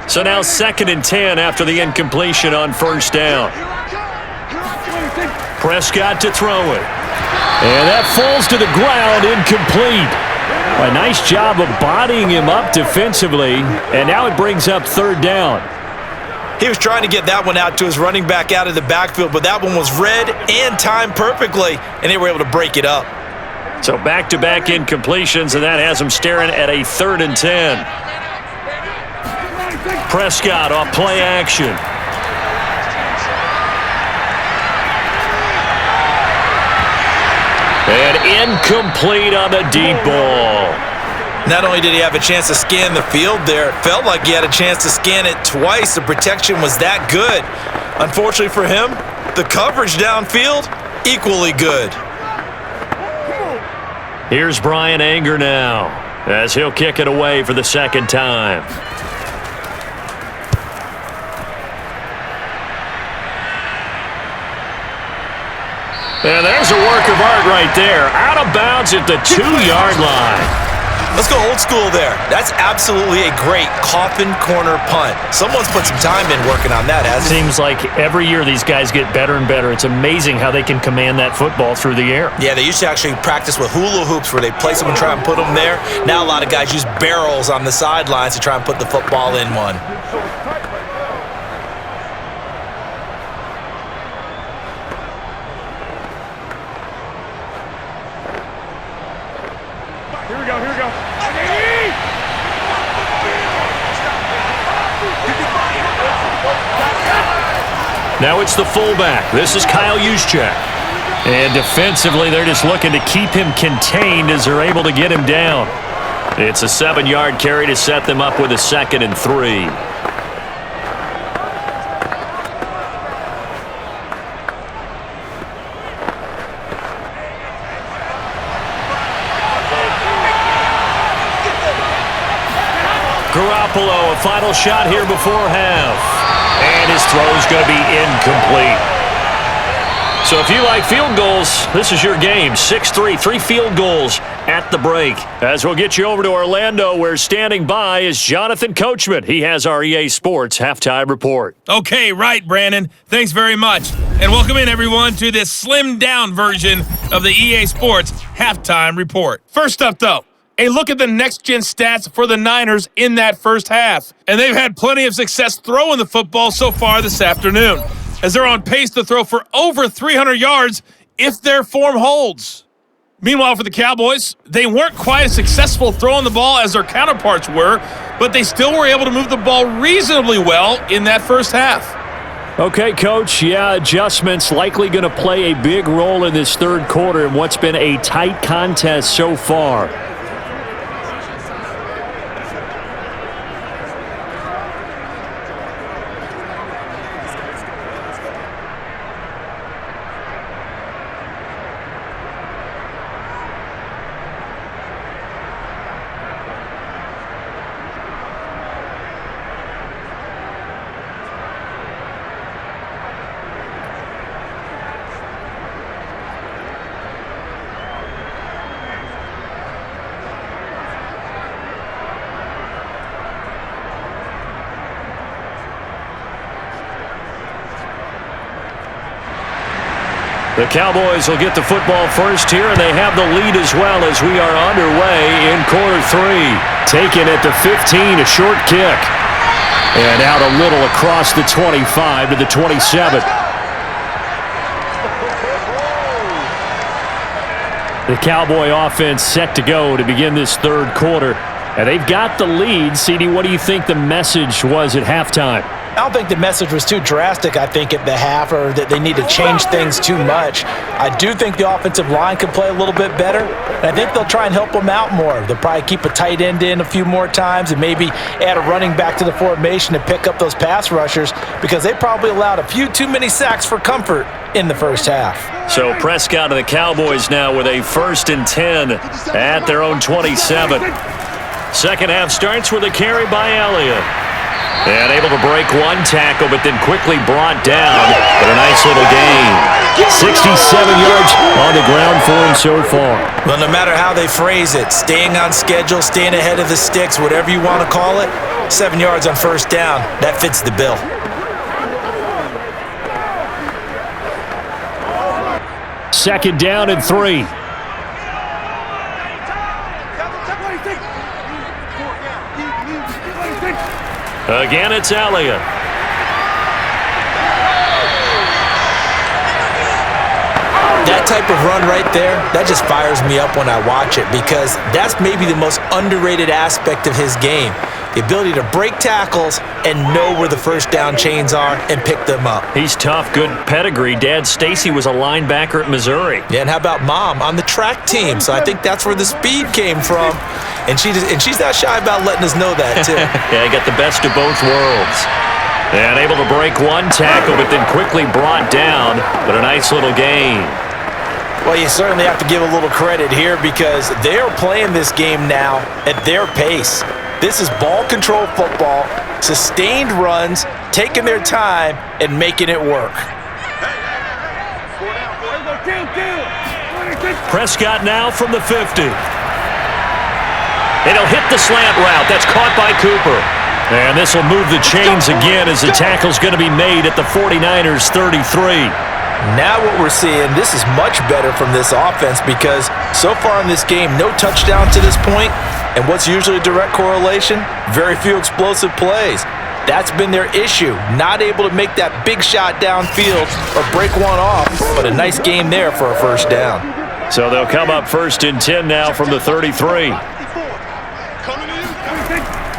So now 2nd and 10 after the incompletion on 1st down. Prescott to throw it. And that falls to the ground, incomplete. A nice job of bodying him up defensively, and now it brings up 3rd down. He was trying to get that one out to his running back out of the backfield, but that one was read and timed perfectly, and they were able to break it up. So back-to-back incompletions, and that has him staring at a 3rd and 10. Prescott off play action. And incomplete on the deep ball. Not only did he have a chance to scan the field there, it felt like he had a chance to scan it twice. The protection was that good. Unfortunately for him, the coverage downfield, equally good. Here's Brian Anger now, as he'll kick it away for the 2nd time. And there's a work of art right there. Out of bounds at the 2-yard line. Let's go old school there. That's absolutely a great coffin corner punt. Someone's put some time in working on that, hasn't it? Seems like every year these guys get better and better. It's amazing how they can command that football through the air. Yeah, they used to actually practice with hula hoops where they place them and try and put them there. Now a lot of guys use barrels on the sidelines to try and put the football in one. Now it's the fullback. This is Kyle Juszczyk. And defensively, they're just looking to keep him contained as they're able to get him down. It's a 7-yard carry to set them up with a 2nd and 3. Garoppolo, a final shot here before half. And his throw's going to be incomplete. So if you like field goals, this is your game. 6-3, 3 field goals at the break. As we'll get you over to Orlando, where standing by is Jonathan Coachman. He has our EA Sports halftime report. Okay, right, Brandon. Thanks very much. And welcome in, everyone, to this slimmed-down version of the EA Sports Halftime Report. First up, though, a look at the next-gen stats for the Niners in that first half. And they've had plenty of success throwing the football so far this afternoon, as they're on pace to throw for over 300 yards if their form holds. Meanwhile, for the Cowboys, they weren't quite as successful throwing the ball as their counterparts were, but they still were able to move the ball reasonably well in that first half. Okay, Coach, adjustments likely going to play a big role in this third quarter in what's been a tight contest so far. The Cowboys will get the football first here, and they have the lead as well as we are underway in quarter three. Taken at the 15, a short kick. And out a little across the 25 to the 27. The Cowboy offense set to go to begin this third quarter. And they've got the lead. CD, what do you think the message was at halftime? I don't think the message was too drastic, I think, at the half, or that they need to change things too much. I do think the offensive line could play a little bit better, and I think they'll try and help them out more. They'll probably keep a tight end in a few more times and maybe add a running back to the formation to pick up those pass rushers, because they probably allowed a few too many sacks for comfort in the first half. So Prescott and the Cowboys now with a 1st and 10 at their own 27. Second half starts with a carry by Elliott. And able to break one tackle, but then quickly brought down. But a nice little gain. 67 yards on the ground for him so far. Well, no matter how they phrase it, staying on schedule, staying ahead of the sticks, whatever you want to call it, 7 yards on first down, that fits the bill. Second down and 3. Again, it's Elliott. That type of run right there, that just fires me up when I watch it, because that's maybe the most underrated aspect of his game. The ability to break tackles and know where the first down chains are and pick them up. He's tough, good pedigree. Dad Stacy was a linebacker at Missouri. Yeah, and how about Mom on the track team? So I think that's where the speed came from. And she's not shy about letting us know that, too. Yeah, got the best of both worlds. And able to break one tackle, but then quickly brought down. But a nice little gain. Well, you certainly have to give a little credit here, because they are playing this game now at their pace. This is ball control football, sustained runs, taking their time, and making it work. Prescott now from the 50. And he'll hit the slant route. That's caught by Cooper. And this will move the chains again as the tackle's going to be made at the 49ers 33. Now what we're seeing, this is much better from this offense, because so far in this game, no touchdown to this point. And what's usually a direct correlation? Very few explosive plays. That's been their issue. Not able to make that big shot downfield or break one off, but a nice game there for a first down. So they'll come up 1st and 10 now from the 33.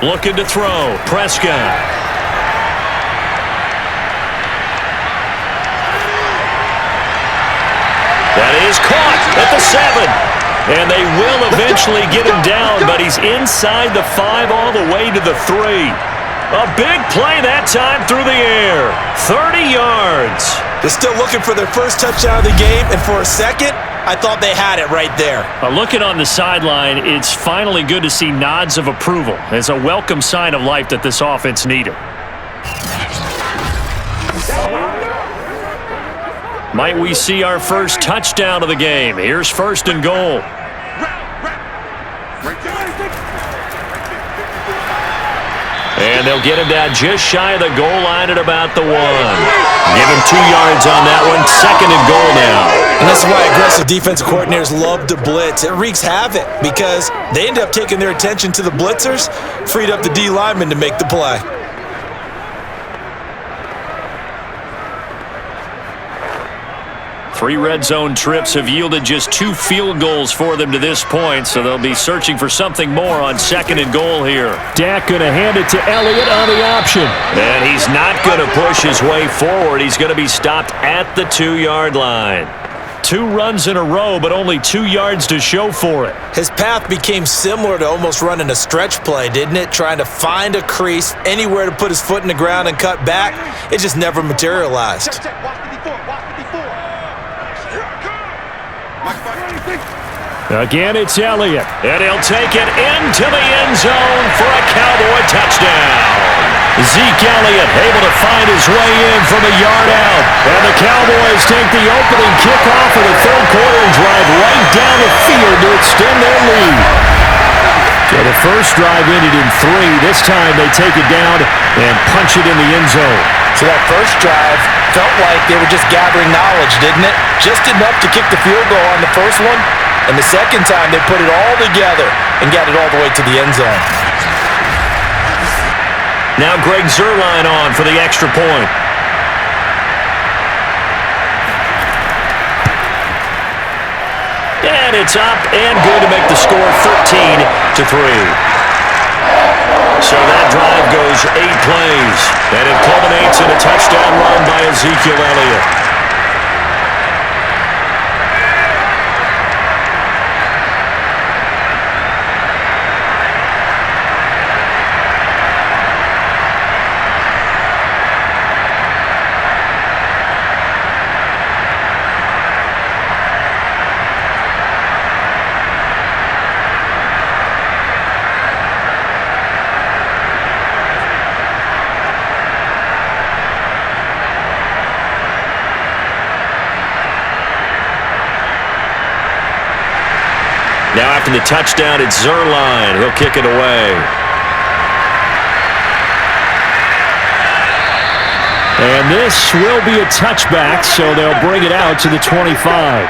Looking to throw. Prescott. That is caught at the 7. And they will eventually get him down, but he's inside the 5 all the way to the 3. A big play that time through the air. 30 yards. They're still looking for their first touchdown of the game, and for a second, I thought they had it right there. Looking on the sideline, it's finally good to see nods of approval. It's a welcome sign of life that this offense needed. Might we see our first touchdown of the game? Here's 1st and goal. And they'll get him down just shy of the goal line at about the 1. Give him 2 yards on that one. 2nd and goal now. And that's why aggressive defensive coordinators love to blitz. It wreaks havoc because they end up taking their attention to the blitzers, freed up the D lineman to make the play. Three red zone trips have yielded just 2 field goals for them to this point, so they'll be searching for something more on 2nd and goal here. Dak going to hand it to Elliott on the option. And he's not going to push his way forward. He's going to be stopped at the 2-yard line. 2 runs in a row, but only 2 yards to show for it. His path became similar to almost running a stretch play, didn't it? Trying to find a crease, anywhere to put his foot in the ground and cut back. It just never materialized. Again, it's Elliott, and he'll take it into the end zone for a Cowboy touchdown. Zeke Elliott able to find his way in from a yard out. And the Cowboys take the opening kickoff of the 3rd quarter and drive right down the field to extend their lead. So the first drive ended in 3. This time they take it down and punch it in the end zone. So that first drive felt like they were just gathering knowledge, didn't it? Just enough to kick the field goal on the first one. And the second time, they put it all together and got it all the way to the end zone. Now Greg Zuerlein on for the extra point. And it's up and good to make the score 13-3. So that drive goes 8 plays, and it culminates in a touchdown run by Ezekiel Elliott. Now after the touchdown, it's Zuerlein. He'll kick it away. And this will be a touchback, so they'll bring it out to the 25.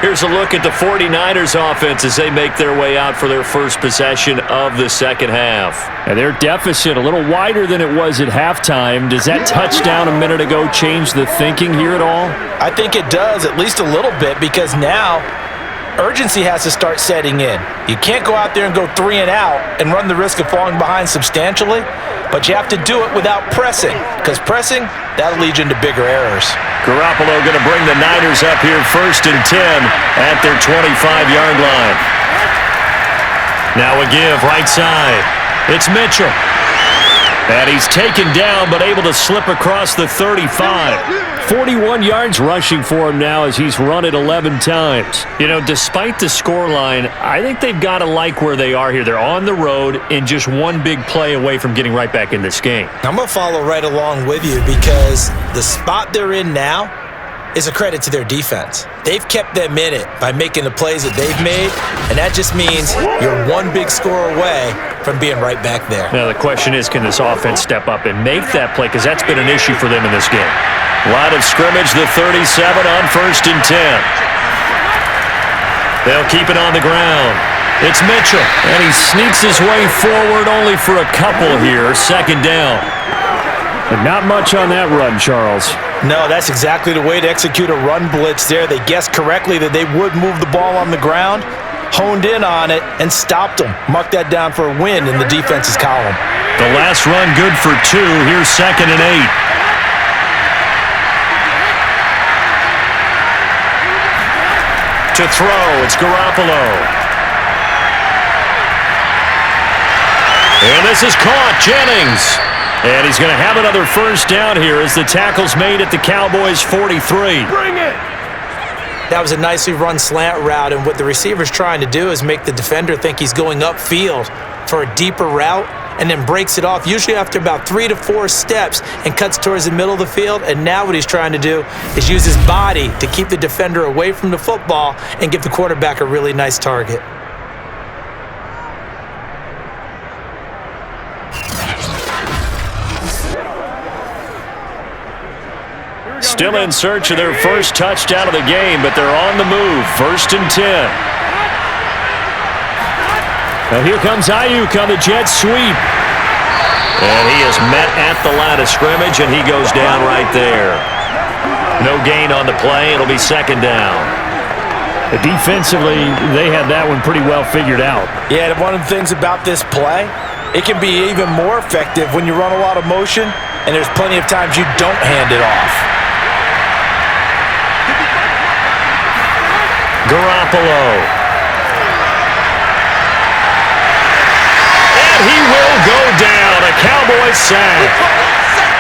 Here's a look at the 49ers offense as they make their way out for their first possession of the second half. And their deficit a little wider than it was at halftime. Does that touchdown a minute ago change the thinking here at all? I think it does, at least a little bit, because now urgency has to start setting in. You can't go out there and go 3 and out and run the risk of falling behind substantially, but you have to do it without pressing, because pressing, that'll lead you into bigger errors. Garoppolo going to bring the Niners up here 1st and 10 at their 25-yard line. Now a give right side. It's Mitchell. And he's taken down but able to slip across the 35. 41 yards rushing for him now as he's run it 11 times. You know, despite the scoreline, I think they've got to like where they are here. They're on the road and just one big play away from getting right back in this game. I'm going to follow right along with you because the spot they're in now is a credit to their defense. They've kept them in it by making the plays that they've made, and that just means you're one big score away from being right back there. Now the question is, can this offense step up and make that play? Because that's been an issue for them in this game. Line of scrimmage, the 37 on 1st and 10. They'll keep it on the ground. It's Mitchell, and he sneaks his way forward only for a couple here. 2nd down. But not much on that run, Charles. No, that's exactly the way to execute a run blitz there. They guessed correctly that they would move the ball on the ground, honed in on it, and stopped them. Mark that down for a win in the defense's column. The last run good for 2. Here's 2nd and 8. To throw, it's Garoppolo. And this is caught, Jennings. And he's going to have another first down here as the tackle's made at the Cowboys' 43. Bring it! That was a nicely run slant route, and what the receiver's trying to do is make the defender think he's going upfield for a deeper route and then breaks it off, usually after about 3 to 4 steps, and cuts towards the middle of the field. And now what he's trying to do is use his body to keep the defender away from the football and give the quarterback a really nice target. Still in search of their first touchdown of the game, but they're on the move. 1st and 10. And here comes Ayuk on the jet sweep. And he is met at the line of scrimmage, and he goes down right there. No gain on the play. It'll be 2nd down. Defensively, they had that one pretty well figured out. Yeah, and one of the things about this play, it can be even more effective when you run a lot of motion, and there's plenty of times you don't hand it off. Garoppolo. And he will go down. A Cowboys sack.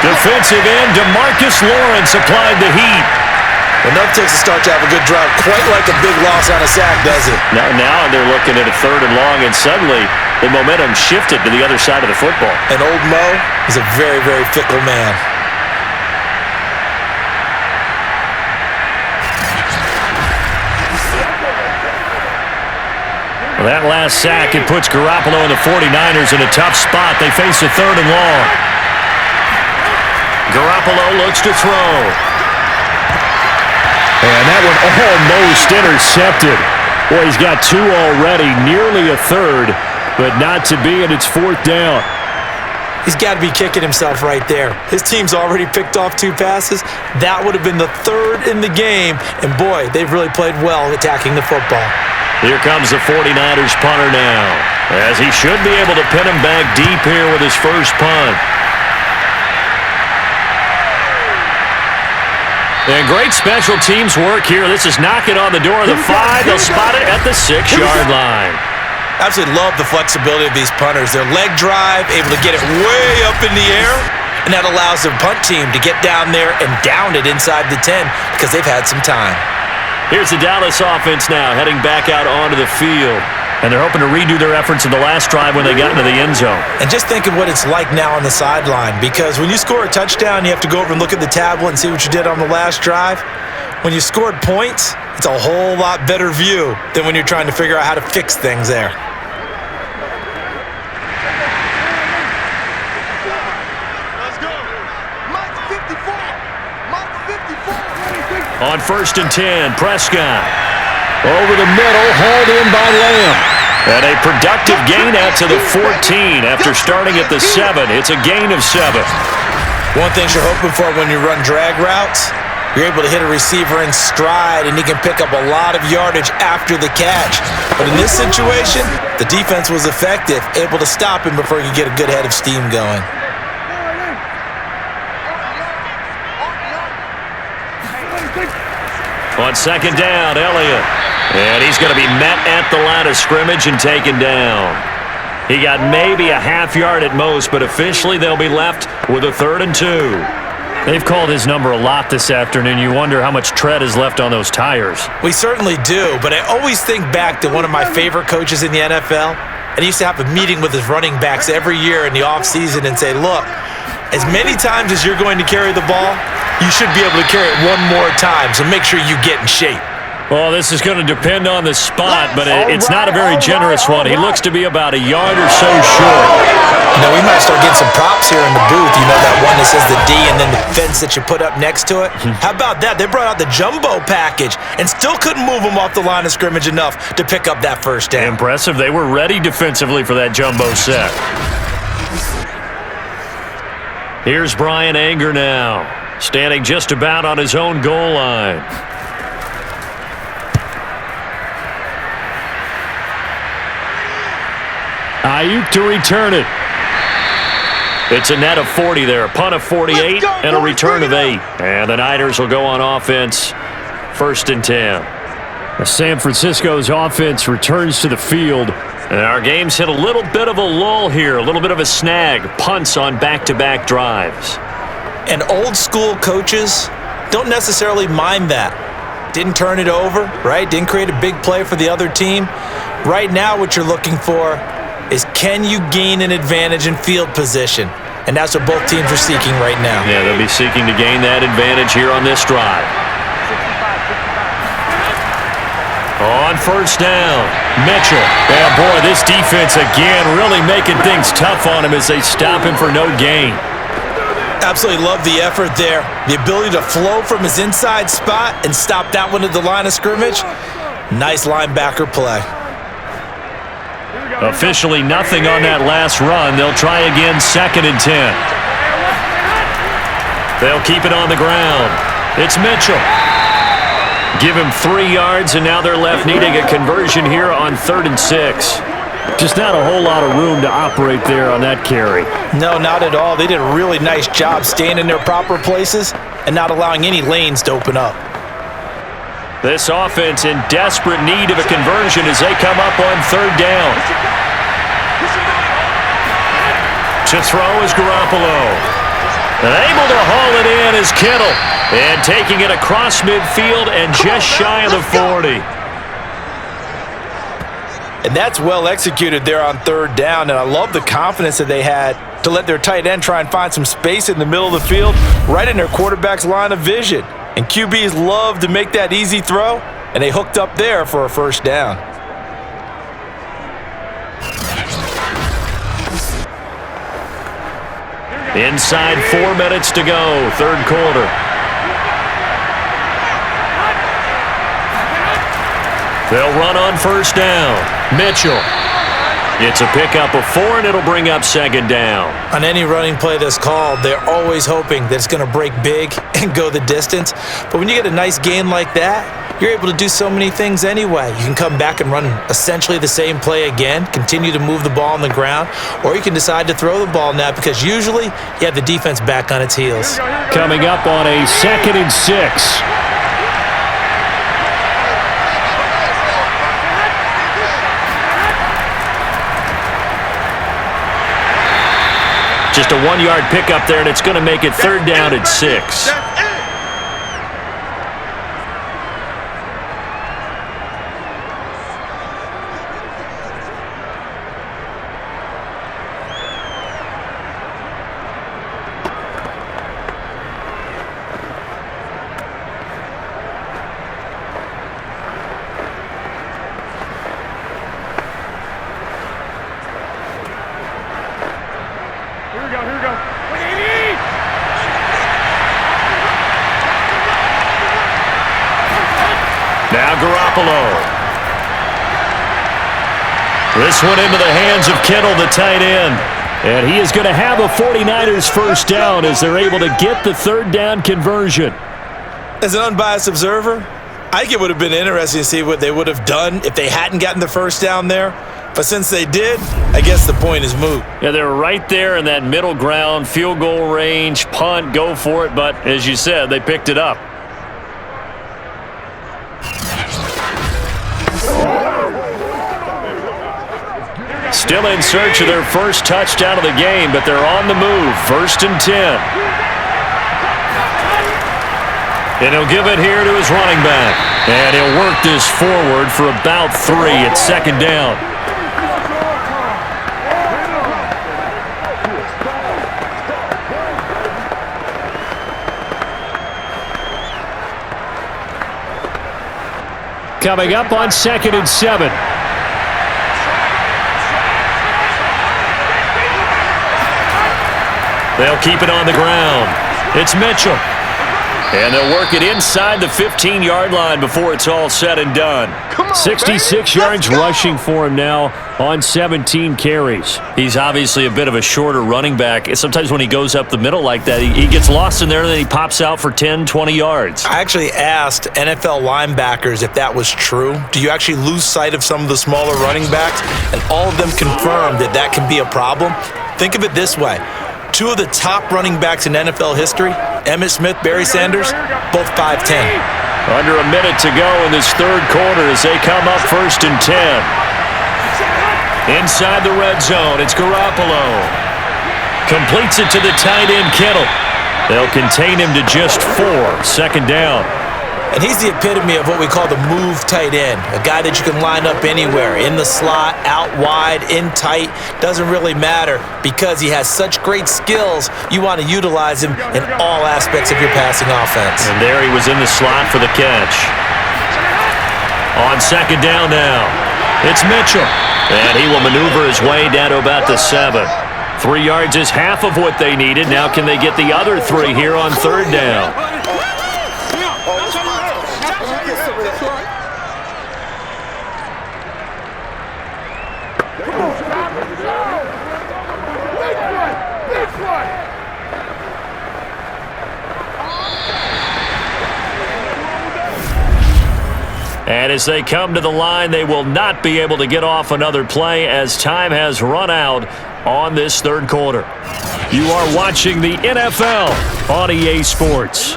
Defensive end DeMarcus Lawrence applied the heat. Enough takes to start to have a good drive, quite like a big loss on a sack, does it? Now they're looking at a 3rd and long, and suddenly the momentum shifted to the other side of the football. And old Mo is a very, very fickle man. Well, that last sack, it puts Garoppolo and the 49ers in a tough spot. They face a 3rd and long. Garoppolo looks to throw. And that one almost intercepted. Boy, he's got 2 already, nearly a 3rd, but not to be, and it's 4th down. He's got to be kicking himself right there. His team's already picked off 2 passes. That would have been the 3rd in the game, and boy, they've really played well attacking the football. Here comes the 49ers punter now, as he should be able to pin him back deep here with his first punt. And great special teams work here. This is knocking on the door of the 5. They'll spot it at the 6-yard line. Absolutely love the flexibility of these punters. Their leg drive, able to get it way up in the air, and that allows their punt team to get down there and down it inside the 10 because they've had some time. Here's the Dallas offense now, heading back out onto the field. And they're hoping to redo their efforts in the last drive when they got into the end zone. And just think of what it's like now on the sideline, because when you score a touchdown, you have to go over and look at the tablet and see what you did on the last drive. When you scored points, it's a whole lot better view than when you're trying to figure out how to fix things there. Let's go. Mike 54. Mike 54. On 1st and 10, Prescott. Over the middle, hauled in by Lamb. And a productive gain out to the 14 after starting at the 7. It's a gain of 7. One thing you're hoping for when you run drag routes, you're able to hit a receiver in stride, and he can pick up a lot of yardage after the catch. But in this situation, the defense was effective, able to stop him before he could get a good head of steam going. On 2nd down, Elliott. And he's going to be met at the line of scrimmage and taken down. He got maybe a half-yard at most, but officially they'll be left with a 3rd and 2. They've called his number a lot this afternoon. You wonder how much tread is left on those tires. We certainly do, but I always think back to one of my favorite coaches in the NFL. And he used to have a meeting with his running backs every year in the offseason and say, look, as many times as you're going to carry the ball, you should be able to carry it one more time, so make sure you get in shape. Well, this is going to depend on the spot, but it's not a very generous one. He looks to be about a yard or so short. You know, we might start getting some props here in the booth. You know, that one that says the D and then the fence that you put up next to it? How about that? They brought out the jumbo package and still couldn't move them off the line of scrimmage enough to pick up that 1st down. Impressive. They were ready defensively for that jumbo set. Here's Brian Anger now, standing just about on his own goal line. Ayuk to return it. It's a net of 40 there, a punt of 48, and a return of 8. And the Niners will go on offense, 1st and 10. San Francisco's offense returns to the field. And our game's hit a little bit of a lull here, a little bit of a snag, punts on back-to-back drives. And old-school coaches don't necessarily mind that. Didn't turn it over, right? Didn't create a big play for the other team. Right now what you're looking for is, can you gain an advantage in field position? And that's what both teams are seeking right now. Yeah, they'll be seeking to gain that advantage here on this drive. On 1st down, Mitchell. Yeah, boy, this defense again really making things tough on him as they stop him for no gain. Absolutely love the effort there. The ability to flow from his inside spot and stop that one at the line of scrimmage. Nice linebacker play. Officially nothing on that last run. They'll try again, 2nd and 10. They'll keep it on the ground. It's Mitchell. Give him 3 yards, and now they're left needing a conversion here on 3rd and 6. Just not a whole lot of room to operate there on that carry. No, not at all. They did a really nice job staying in their proper places and not allowing any lanes to open up. This offense in desperate need of a conversion as they come up on 3rd down. To throw is Garoppolo. And able to haul it in is Kittle. And taking it across midfield and just shy of the 40. And that's well executed there on 3rd down. And I love the confidence that they had to let their tight end try and find some space in the middle of the field, right in their quarterback's line of vision. And QBs love to make that easy throw, and they hooked up there for a 1st down. Inside 4 minutes to go, 3rd quarter. They'll run on 1st down. Mitchell. It's a pickup of 4, and it'll bring up 2nd down. On any running play that's called, they're always hoping that it's going to break big and go the distance. But when you get a nice gain like that, you're able to do so many things anyway. You can come back and run essentially the same play again, continue to move the ball on the ground, or you can decide to throw the ball now because usually you have the defense back on its heels. Coming up on a 2nd and 6. Just a 1-yard pickup there, and it's going to make it 3rd down at 6. Now Garoppolo. This one into the hands of Kittle, the tight end. And he is going to have a 49ers 1st down as they're able to get the 3rd down conversion. As an unbiased observer, I think it would have been interesting to see what they would have done if they hadn't gotten the 1st down there. But since they did, I guess the point is moot. Yeah, they were right there in that middle ground, field goal range, punt, go for it. But as you said, they picked it up. Still in search of their first touchdown of the game, but they're on the move. 1st and 10. And he'll give it here to his running back. And he'll work this forward for about 3 at 2nd down. Coming up on 2nd and 7. They'll keep it on the ground. It's Mitchell. And they'll work it inside the 15-yard line before it's all said and done. 66 yards rushing for him now on 17 carries. He's obviously a bit of a shorter running back. Sometimes when he goes up the middle like that, he gets lost in there and then he pops out for 10, 20 yards. I actually asked NFL linebackers if that was true. Do you actually lose sight of some of the smaller running backs? And all of them confirmed that that can be a problem. Think of it this way. 2 of the top running backs in NFL history, Emmitt Smith, Barry Sanders, both 5'10". Under a minute to go in this 3rd quarter as they come up 1st and 10. Inside the red zone, it's Garoppolo. Completes it to the tight end, Kittle. They'll contain him to just 4, 2nd down. And he's the epitome of what we call the move tight end, a guy that you can line up anywhere, in the slot, out wide, in tight, doesn't really matter because he has such great skills, you want to utilize him in all aspects of your passing offense. And there he was in the slot for the catch. On 2nd down now, it's Mitchell. And he will maneuver his way down to about the 7. 3 yards is half of what they needed. Now can they get the other 3 here on third down? And as they come to the line, they will not be able to get off another play as time has run out on this third quarter. You are watching the NFL on EA Sports.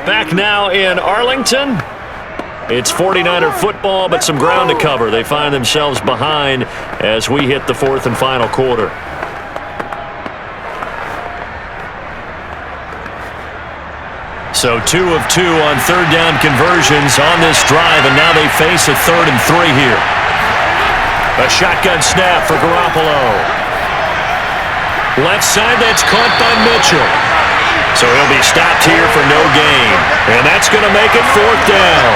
Back now in Arlington. It's 49er football, but some ground to cover. They find themselves behind as we hit the fourth and final quarter. So 2 of 2 on third down conversions on this drive, and now they face a 3rd and 3 here. A shotgun snap for Garoppolo. Left side, that's caught by Mitchell. So he'll be stopped here for no gain. And that's going to make it 4th down.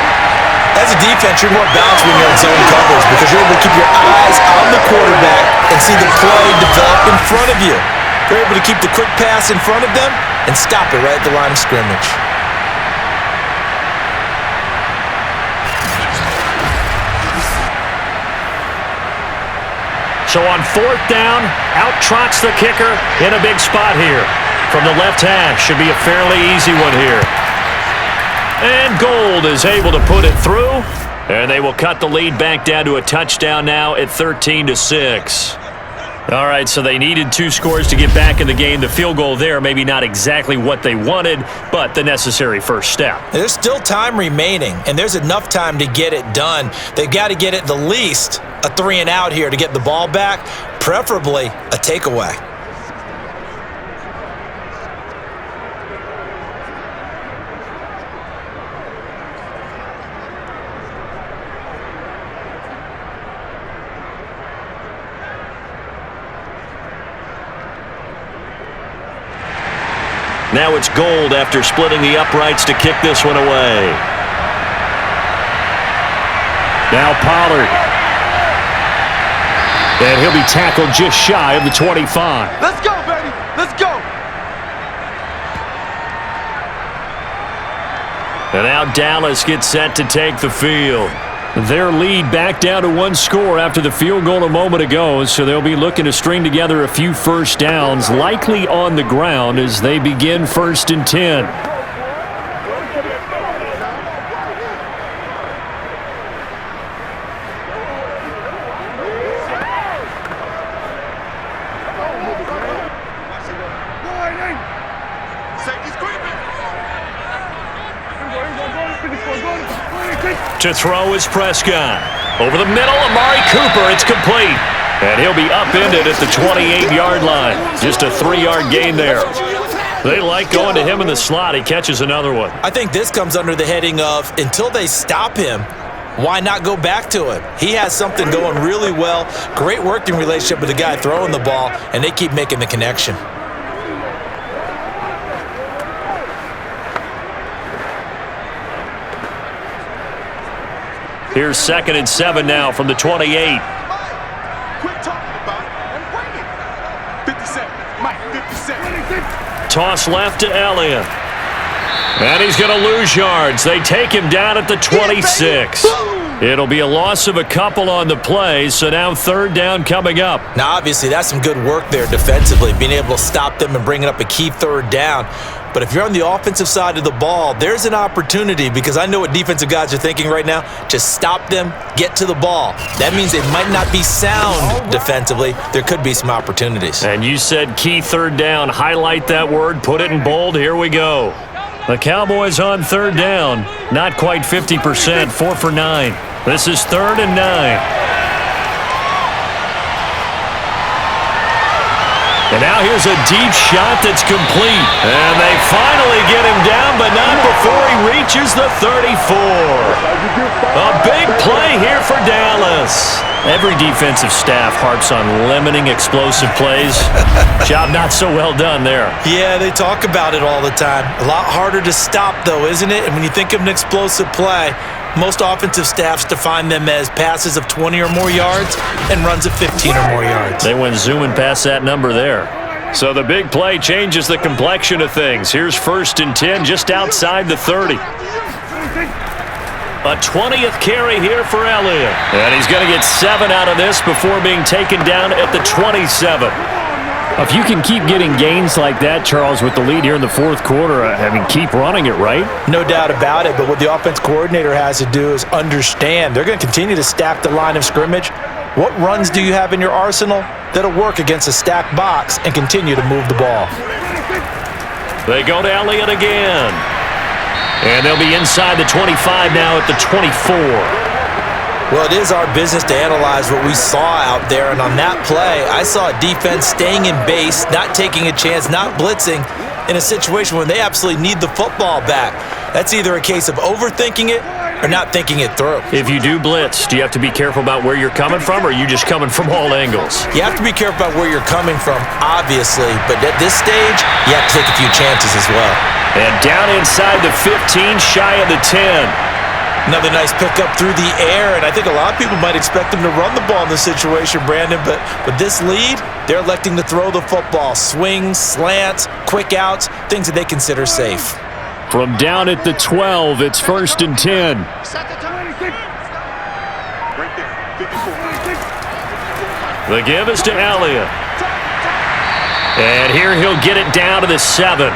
As a defense, you're more balanced when you're in zone coverage because you're able to keep your eyes on the quarterback and see the play develop in front of you. They're able to keep the quick pass in front of them and stop it right at the line of scrimmage. So on 4th down, out trots the kicker in a big spot here. From the left hash, should be a fairly easy one here. And Gold is able to put it through, and they will cut the lead back down to a touchdown now at 13-6. All right, so they needed 2 scores to get back in the game. The field goal there, maybe not exactly what they wanted, but the necessary first step. There's still time remaining, and there's enough time to get it done. They've got to get at the least a 3 and out here to get the ball back, preferably a takeaway. Now it's Gold after splitting the uprights to kick this one away. Now Pollard. And he'll be tackled just shy of the 25. Let's go, baby. Let's go. And now Dallas gets set to take the field. Their lead back down to 1 score after the field goal a moment ago, so they'll be looking to string together a few first downs, likely on the ground as they begin 1st and 10. To throw is Prescott. Over the middle, Amari Cooper. It's complete. And he'll be upended at the 28-yard line. Just a 3-yard gain there. They like going to him in the slot. He catches another one. I think this comes under the heading of until they stop him, why not go back to him? He has something going really well. Great working relationship with the guy throwing the ball, and they keep making the connection. Here's 2nd and 7 now from the 28. Quit talking about it and bring it. 57. Mike, 57. Toss left to Elliott. And he's going to lose yards. They take him down at the 26. It'll be a loss of a couple on the play, so now 3rd down coming up. Now, obviously, that's some good work there defensively, being able to stop them and bringing up a key 3rd down. But if you're on the offensive side of the ball, there's an opportunity because I know what defensive guys are thinking right now. Just stop them, get to the ball. That means they might not be sound defensively. There could be some opportunities. And you said key 3rd down. Highlight that word. Put it in bold. Here we go. The Cowboys on 3rd down. Not quite 50%. 4 for 9. This is 3rd and 9. And now here's a deep shot that's complete. And they finally get him down, but not before he reaches the 34. A big play here for Dallas. Every defensive staff harps on limiting explosive plays. Job not so well done there. Yeah, they talk about it all the time. A lot harder to stop, though, isn't it? And when you think of an explosive play, Most offensive staffs define them as passes of 20 or more yards and runs of 15 or more yards. They went zooming past that number there. So the big play changes the complexion of things. Here's 1st and 10 just outside the 30. A 20th carry here for Elliott. And he's going to get 7 out of this before being taken down at the 27. If you can keep getting gains like that, Charles, with the lead here in the 4th quarter, keep running it, right? No doubt about it, but what the offense coordinator has to do is understand they're going to continue to stack the line of scrimmage. What runs do you have in your arsenal that'll work against a stacked box and continue to move the ball? They go to Elliott again. And they'll be inside the 25 now at the 24. Well, it is our business to analyze what we saw out there, and on that play, I saw a defense staying in base, not taking a chance, not blitzing, in a situation when they absolutely need the football back. That's either a case of overthinking it or not thinking it through. If you do blitz, do you have to be careful about where you're coming from, or are you just coming from all angles? You have to be careful about where you're coming from, obviously, but at this stage, you have to take a few chances as well. And down inside the 15, shy of the 10. Another nice pickup through the air, and I think a lot of people might expect them to run the ball in this situation, Brandon, but with this lead, they're electing to throw the football. Swings, slants, quick outs, things that they consider safe. From down at the 12, it's 1st and 10. The give is to Elliott. And here he'll get it down to the 7.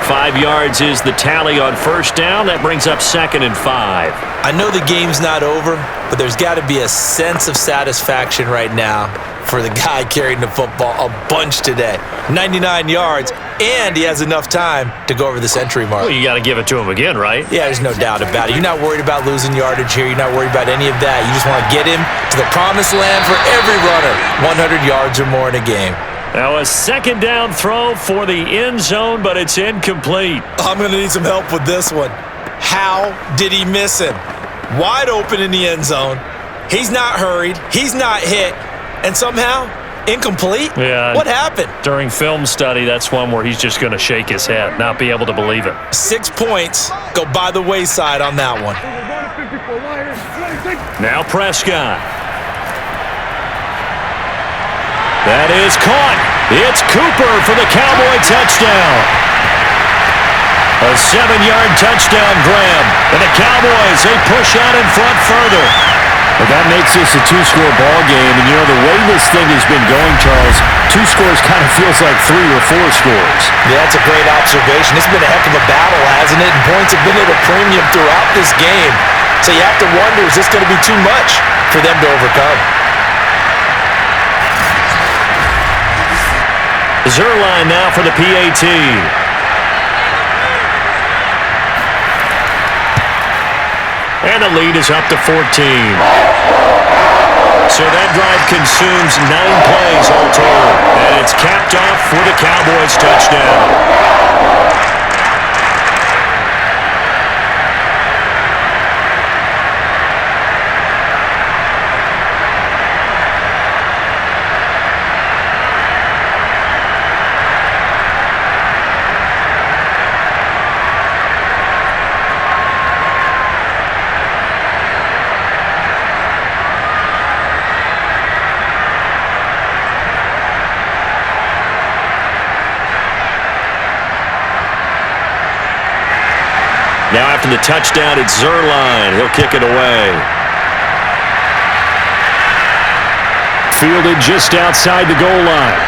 5 yards is the tally on 1st down. That brings up 2nd and 5. I know the game's not over, but there's got to be a sense of satisfaction right now for the guy carrying the football a bunch today. 99 yards, and he has enough time to go over the century mark. Well, you got to give it to him again, right? Yeah, there's no doubt about it. You're not worried about losing yardage here. You're not worried about any of that. You just want to get him to the promised land for every runner. 100 yards or more in a game. Now a 2nd down throw for the end zone, but it's incomplete. I'm going to need some help with this one. How did he miss him? Wide open in the end zone. He's not hurried. He's not hit. And somehow, incomplete? Yeah. What happened? During film study, that's one where he's just going to shake his head, not be able to believe it. 6 points go by the wayside on that one. Now Prescott. That is caught. It's Cooper for the Cowboy touchdown. A 7-yard touchdown grab. And the Cowboys, they push out in front further. Well, that makes this a 2-score ball game. And, the way this thing has been going, Charles, 2 scores kind of feels like 3 or 4 scores. Yeah, that's a great observation. It's been a heck of a battle, hasn't it? And points have been at a premium throughout this game. So you have to wonder, is this going to be too much for them to overcome? Zerline now for the PAT. And the lead is up to 14. So that drive consumes 9 plays all told. And it's capped off for the Cowboys touchdown. Now after the touchdown, it's Zerline. He'll kick it away. Fielded just outside the goal line.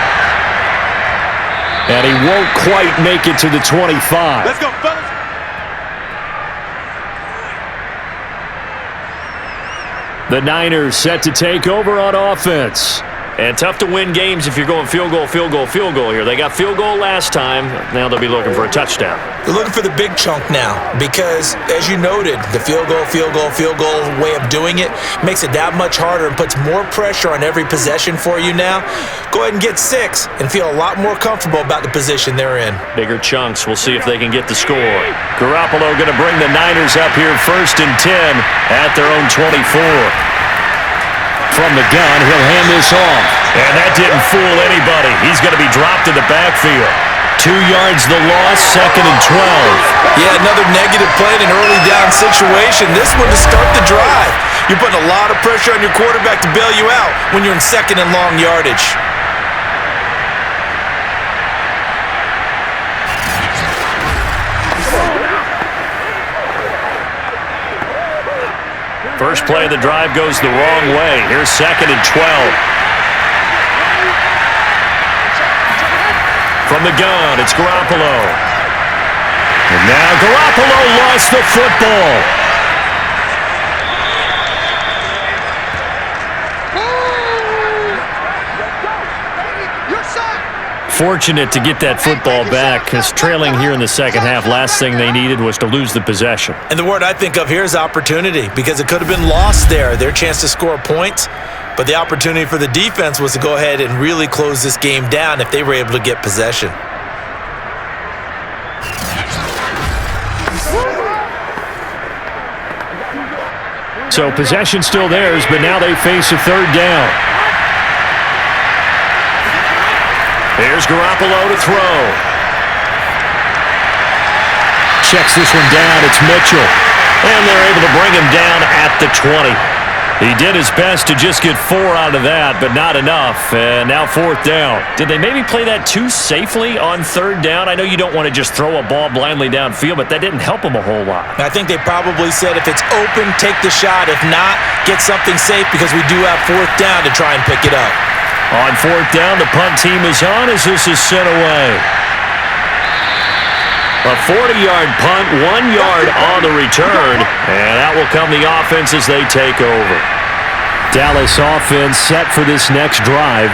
And he won't quite make it to the 25. Let's go, fellas. The Niners set to take over on offense. And tough to win games if you're going field goal, field goal, field goal here. They got field goal last time. Now they'll be looking for a touchdown. They're looking for the big chunk now because, as you noted, the field goal way of doing it makes it that much harder and puts more pressure on every possession for you now. Go ahead and get 6 and feel a lot more comfortable about the position they're in. Bigger chunks. We'll see if they can get the score. Garoppolo going to bring the Niners up here 1st and 10 at their own 24. From the gun, he'll hand this off. And that didn't fool anybody. He's going to be dropped in the backfield. 2 yards the loss, 2nd and 12. Yeah, another negative play in an early down situation. This one to start the drive. You're putting a lot of pressure on your quarterback to bail you out when you're in 2nd and long yardage. First play of the drive goes the wrong way. Here's 2nd and 12. From the gun, it's Garoppolo. And now Garoppolo lost the football. Fortunate to get that football back, because trailing here in the second half, last thing they needed was to lose the possession. And the word I think of here is opportunity, because it could have been lost there, their chance to score points. But the opportunity for the defense was to go ahead and really close this game down if they were able to get possession. So possession still theirs, but now they face a 3rd down. Here's Garoppolo to throw. Checks this one down. It's Mitchell. And they're able to bring him down at the 20. He did his best to just get 4 out of that, but not enough. And now 4th down. Did they maybe play that too safely on 3rd down? I know you don't want to just throw a ball blindly downfield, but that didn't help them a whole lot. I think they probably said if it's open, take the shot. If not, get something safe, because we do have 4th down to try and pick it up. On 4th down, the punt team is on as this is sent away. A 40-yard punt, 1 yard on the return, and that will come the offense as they take over. Dallas offense set for this next drive.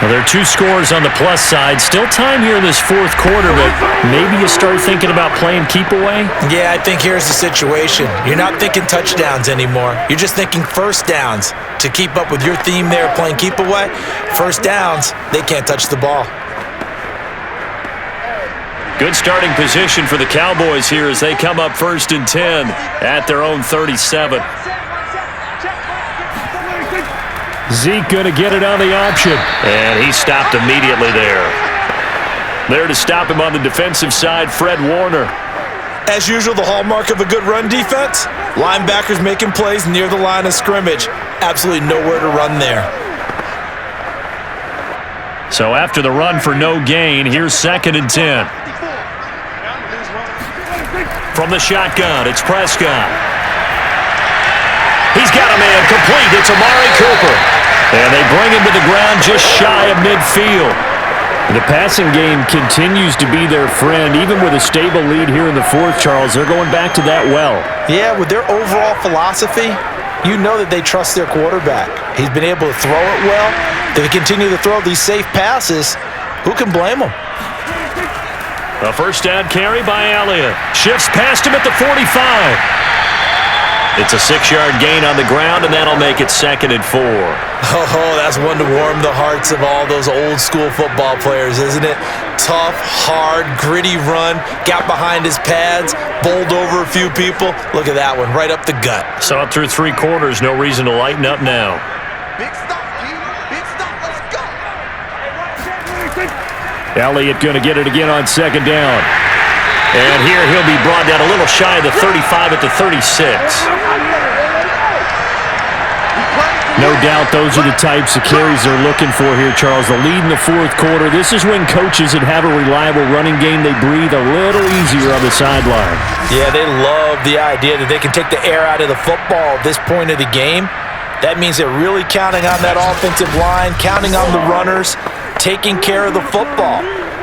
Well, there are 2 scores on the plus side. Still time here in this 4th quarter, but maybe you start thinking about playing keep away? Yeah, I think here's the situation. You're not thinking touchdowns anymore. You're just thinking 1st downs. To keep up with your theme there, playing keep away, 1st downs, they can't touch the ball. Good starting position for the Cowboys here as they come up 1st and 10 at their own 37. Zeke going to get it on the option. And he stopped immediately there. There to stop him on the defensive side, Fred Warner. As usual, the hallmark of a good run defense, linebackers making plays near the line of scrimmage. Absolutely nowhere to run there. So after the run for no gain, here's 2nd and 10. From the shotgun, it's Prescott. He's got a man complete. It's Amari Cooper. And they bring him to the ground just shy of midfield. The passing game continues to be their friend. Even with a stable lead here in the 4th, Charles, they're going back to that well. Yeah, with their overall philosophy, you know that they trust their quarterback. He's been able to throw it well. They continue to throw these safe passes. Who can blame them? A 1st down carry by Elliott. Shifts past him at the 45. It's a 6-yard gain on the ground, and that'll make it 2nd and 4. Oh, that's one to warm the hearts of all those old-school football players, isn't it? Tough, hard, gritty run, got behind his pads, bowled over a few people. Look at that one, right up the gut. Saw it through 3 quarters, no reason to lighten up now. Big stop, G. Big stop. Let's go. Elliott going to get it again on 2nd down. And here he'll be brought down a little shy of the 35 at the 36. No doubt those are the types of carries they're looking for here, Charles. The lead in the 4th quarter. This is when coaches that have a reliable running game, they breathe a little easier on the sideline. Yeah, they love the idea that they can take the air out of the football at this point of the game. That means they're really counting on that offensive line, counting on the runners, taking care of the football.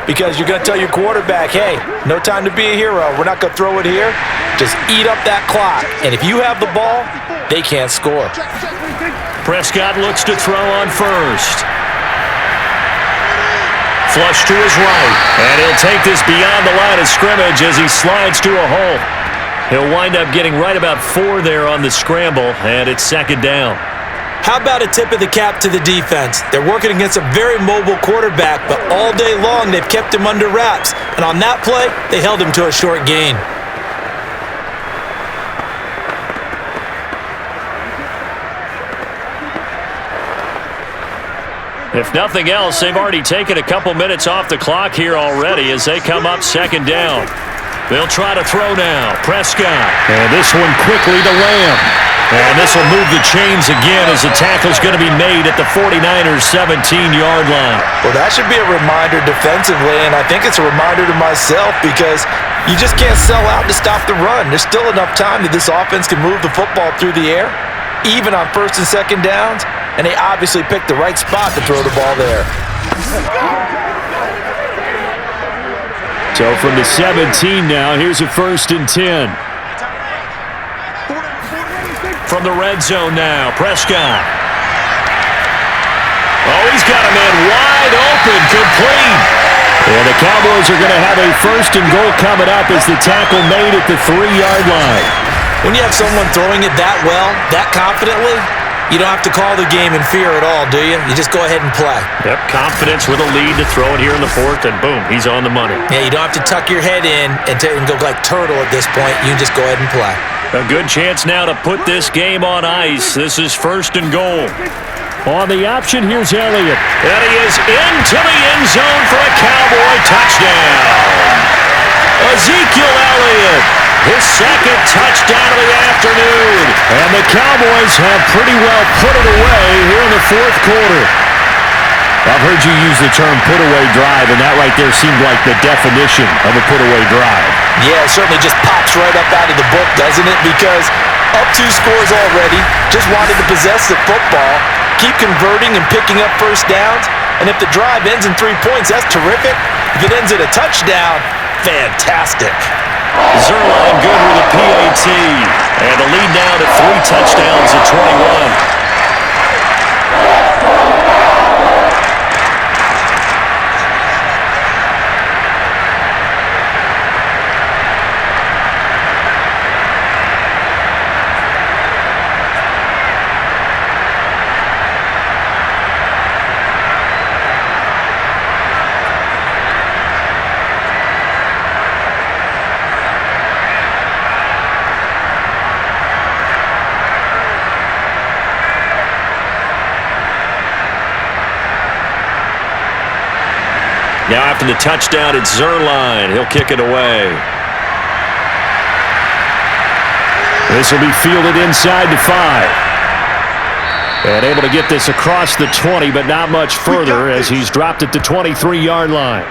Because you're going to tell your quarterback, hey, no time to be a hero. We're not going to throw it here. Just eat up that clock. And if you have the ball, they can't score. Prescott looks to throw on 1st. Flush to his right. And he'll take this beyond the line of scrimmage as he slides to a hole. He'll wind up getting right about 4 there on the scramble, and it's 2nd down. How about a tip of the cap to the defense? They're working against a very mobile quarterback, but all day long they've kept him under wraps. And on that play, they held him to a short gain. If nothing else, they've already taken a couple minutes off the clock here already as they come up second down. They'll try to throw now. Prescott. And this one quickly to Lamb. And this will move the chains again as the tackle's going to be made at the 49ers' 17-yard line. Well, that should be a reminder defensively, and I think it's a reminder to myself because you just can't sell out to stop the run. There's still enough time that this offense can move the football through the air, even on first and second downs, and they obviously picked the right spot to throw the ball there. So from the 17 now, here's a 1st and 10. From the red zone now, Prescott. Oh, he's got a man wide open, complete. And the Cowboys are going to have a 1st and goal coming up as the tackle made at the 3-yard line. When you have someone throwing it that well, that confidently, you don't have to call the game in fear at all, do you? You just go ahead and play. Yep, confidence with a lead to throw it here in the 4th, and boom, he's on the money. Yeah, you don't have to tuck your head in and go like turtle at this point. You can just go ahead and play. A good chance now to put this game on ice. This is 1st and goal. On the option, here's Elliott. And he is into the end zone for a Cowboy touchdown. Ezekiel Elliott, his 2nd touchdown of the afternoon. And the Cowboys have pretty well put it away here in the 4th quarter. I've heard you use the term put-away drive, and that right there seemed like the definition of a put-away drive. Yeah, it certainly just pops right up out of the book, doesn't it? Because up 2 scores already, just wanted to possess the football, keep converting and picking up first downs, and if the drive ends in 3 points, that's terrific. If it ends in a touchdown, fantastic. Zerline good with a PAT, and the lead now to 3 touchdowns at 21. Now after the touchdown, it's Zerline. He'll kick it away. This will be fielded inside the 5. And able to get this across the 20, but not much further as he's dropped at the 23-yard line.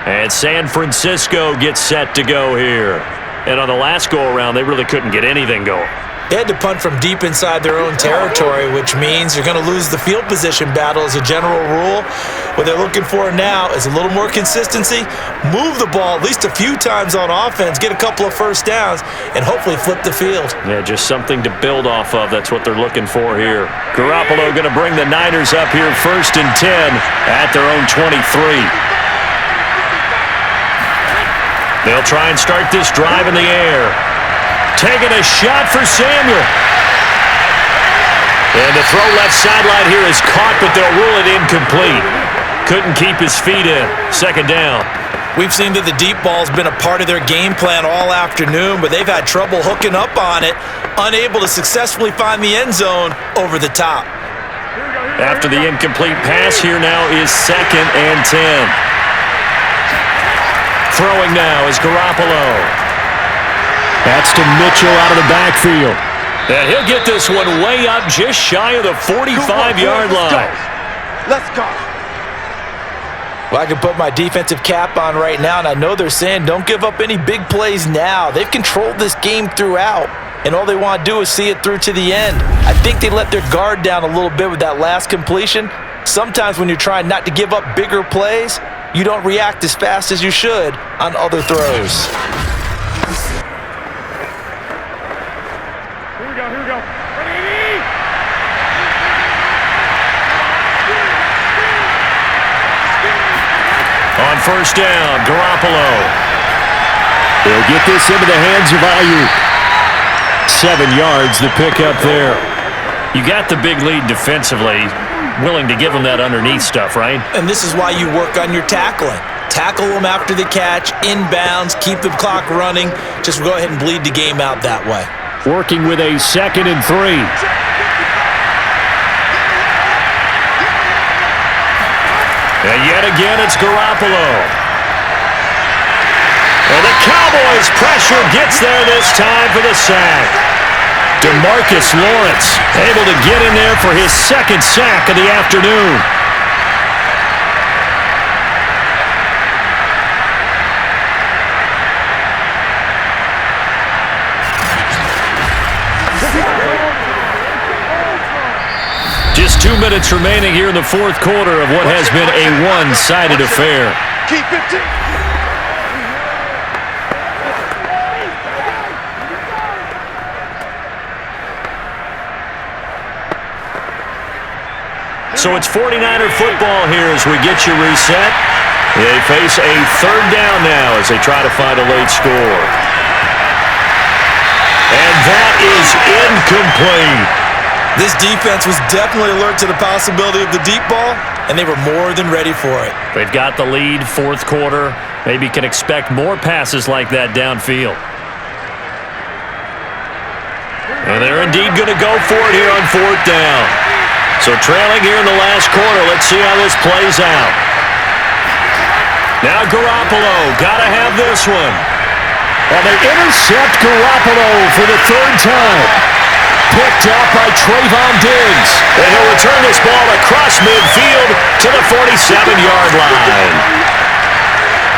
And San Francisco gets set to go here. And on the last go-around, they really couldn't get anything going. They had to punt from deep inside their own territory, which means you're going to lose the field position battle as a general rule. What they're looking for now is a little more consistency, move the ball at least a few times on offense, get a couple of first downs, and hopefully flip the field. Yeah, just something to build off of. That's what they're looking for here. Garoppolo going to bring the Niners up here 1st and 10 at their own 23. They'll try and start this drive in the air. Taking a shot for Samuel. And the throw left sideline here is caught, but they'll rule it incomplete. Couldn't keep his feet in. 2nd down. We've seen that the deep ball's been a part of their game plan all afternoon, but they've had trouble hooking up on it, unable to successfully find the end zone over the top. After the incomplete pass, here now is 2nd and 10. Throwing now is Garoppolo. That's to Mitchell out of the backfield. And he'll get this one way up just shy of the 45-yard line. Let's go. Well, I can put my defensive cap on right now, and I know they're saying don't give up any big plays now. They've controlled this game throughout, and all they want to do is see it through to the end. I think they let their guard down a little bit with that last completion. Sometimes when you're trying not to give up bigger plays, you don't react as fast as you should on other throws. Here we go. On 1st down, Garoppolo. They'll get this into the hands of Ayuk. 7 yards the pick up there. You got the big lead defensively, willing to give them that underneath stuff, right? And this is why you work on your tackling. Tackle them after the catch, inbounds, keep the clock running. Just go ahead and bleed the game out that way. Working with a 2nd and 3. And yet again, it's Garoppolo. And the Cowboys' pressure gets there this time for the sack. DeMarcus Lawrence able to get in there for his second sack of the afternoon. Just 2 minutes remaining here in the fourth quarter of what has been a one-sided affair. Keep it. So it's 49er football here as we get you reset. They face a third down now as they try to find a late score. And that is incomplete. This defense was definitely alert to the possibility of the deep ball, and they were more than ready for it. They've got the lead, fourth quarter. Maybe can expect more passes like that downfield. And they're indeed going to go for it here on fourth down. So trailing here in the last quarter, let's see how this plays out. Now Garoppolo, got to have this one. And they intercept Garoppolo for the third time. Picked up by Trayvon Diggs. And he'll return this ball across midfield to the 47-yard line.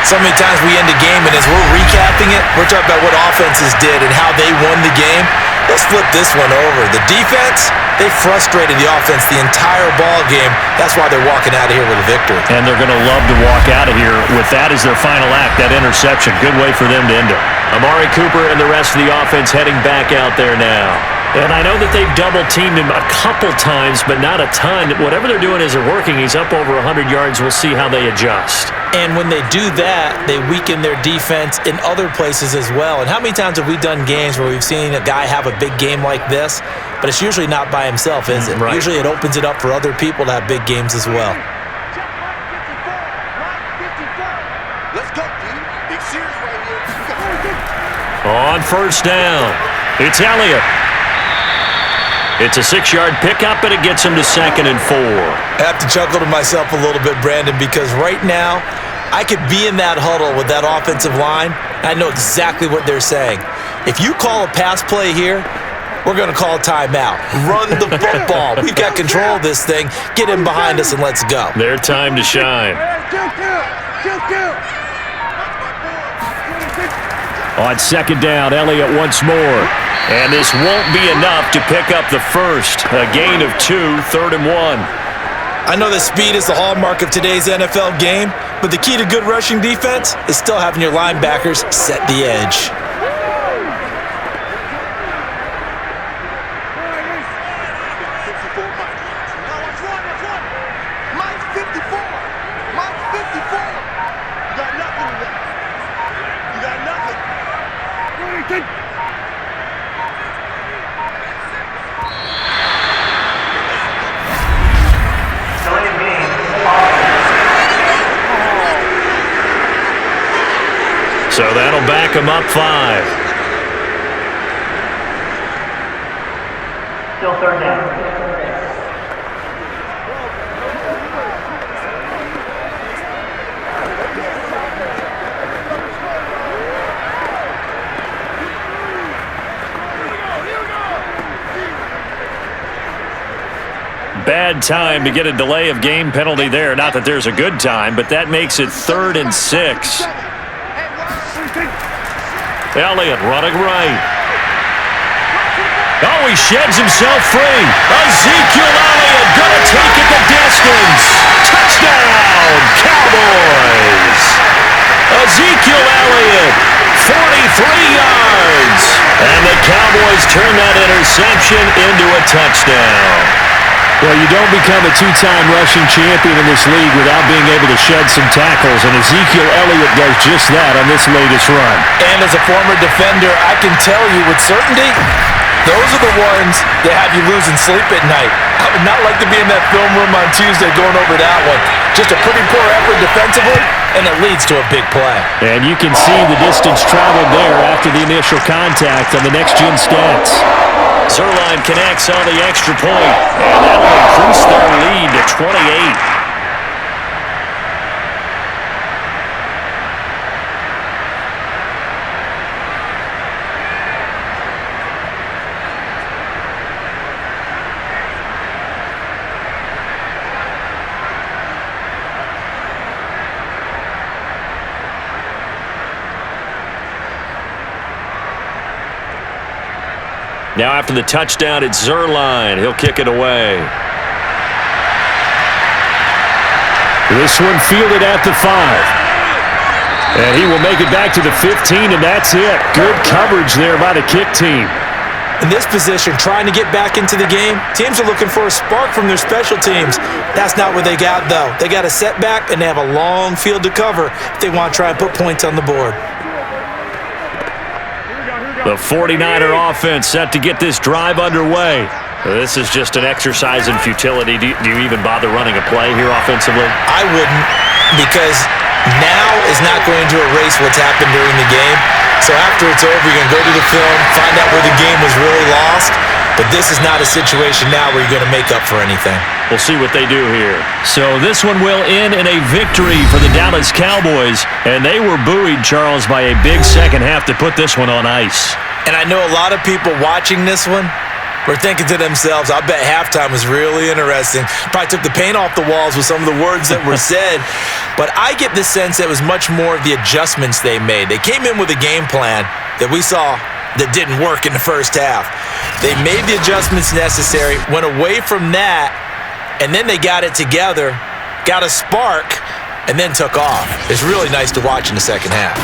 So many times we end a game, and as we're recapping it, we're talking about what offenses did and how they won the game. Let's flip this one over. The defense, they frustrated the offense the entire ball game. That's why they're walking out of here with a victory. And they're going to love to walk out of here with that as their final act, that interception. Good way for them to end it. Amari Cooper and the rest of the offense heading back out there now. And I know that they've double-teamed him a couple times, but not a ton. Whatever they're doing isn't working. He's up over 100 yards. We'll see how they adjust. And when they do that, they weaken their defense in other places as well. And how many times have we done games where we've seen a guy have a big game like this, but it's usually not by himself, is it? Right. Usually it opens it up for other people to have big games as well. Let's go, dude. Big series right here. On first down, it's Elliott. It's a 6-yard pickup, and it gets him to 2nd and 4. I have to chuckle to myself a little bit, Brandon, because right now I could be in that huddle with that offensive line. I know exactly what they're saying. If you call a pass play here, we're going to call a timeout. Run the football. We've got control of this thing. Get in behind us and let's go. Their time to shine. On second down, Elliott once more. And this won't be enough to pick up the first. A gain of 2, 3rd and 1. I know that speed is the hallmark of today's NFL game, but the key to good rushing defense is still having your linebackers set the edge. So that'll back him up 5. Still third down. Bad time to get a delay of game penalty there. Not that there's a good time, but that makes it 3rd and 6. Elliott running right. Oh, he sheds himself free. Ezekiel Elliott going to take it the distance. Touchdown, Cowboys. Ezekiel Elliott, 43 yards. And the Cowboys turn that interception into a touchdown. Well, you don't become a two-time rushing champion in this league without being able to shed some tackles, and Ezekiel Elliott does just that on this latest run. And as a former defender, I can tell you with certainty, those are the ones that have you losing sleep at night. I would not like to be in that film room on Tuesday going over that one. Just a pretty poor effort defensively, and it leads to a big play. And you can see the distance traveled there after the initial contact on the next-gen stats. Zerline connects on the extra point, and that'll increase their lead to 28. Now after the touchdown, it's Zerline. He'll kick it away. This one fielded at the 5. And he will make it back to the 15, and that's it. Good coverage there by the kick team. In this position, trying to get back into the game, teams are looking for a spark from their special teams. That's not what they got, though. They got a setback, and they have a long field to cover if they want to try and put points on the board. The 49er offense set to get this drive underway. This is just an exercise in futility. Do you even bother running a play here offensively? I wouldn't, because now is not going to erase what's happened during the game. So after it's over, you're going to go to the film, find out where the game was really lost. But this is not a situation now where you're going to make up for anything. We'll see what they do here. So this one will end in a victory for the Dallas Cowboys. And they were buoyed, Charles, by a big second half to put this one on ice. And I know a lot of people watching this one were thinking to themselves, I bet halftime was really interesting. Probably took the paint off the walls with some of the words that were said. But I get the sense that it was much more of the adjustments they made. They came in with a game plan that we saw that didn't work in the first half. They made the adjustments necessary, went away from that, and then they got it together, got a spark, and then took off. It's really nice to watch in the second half.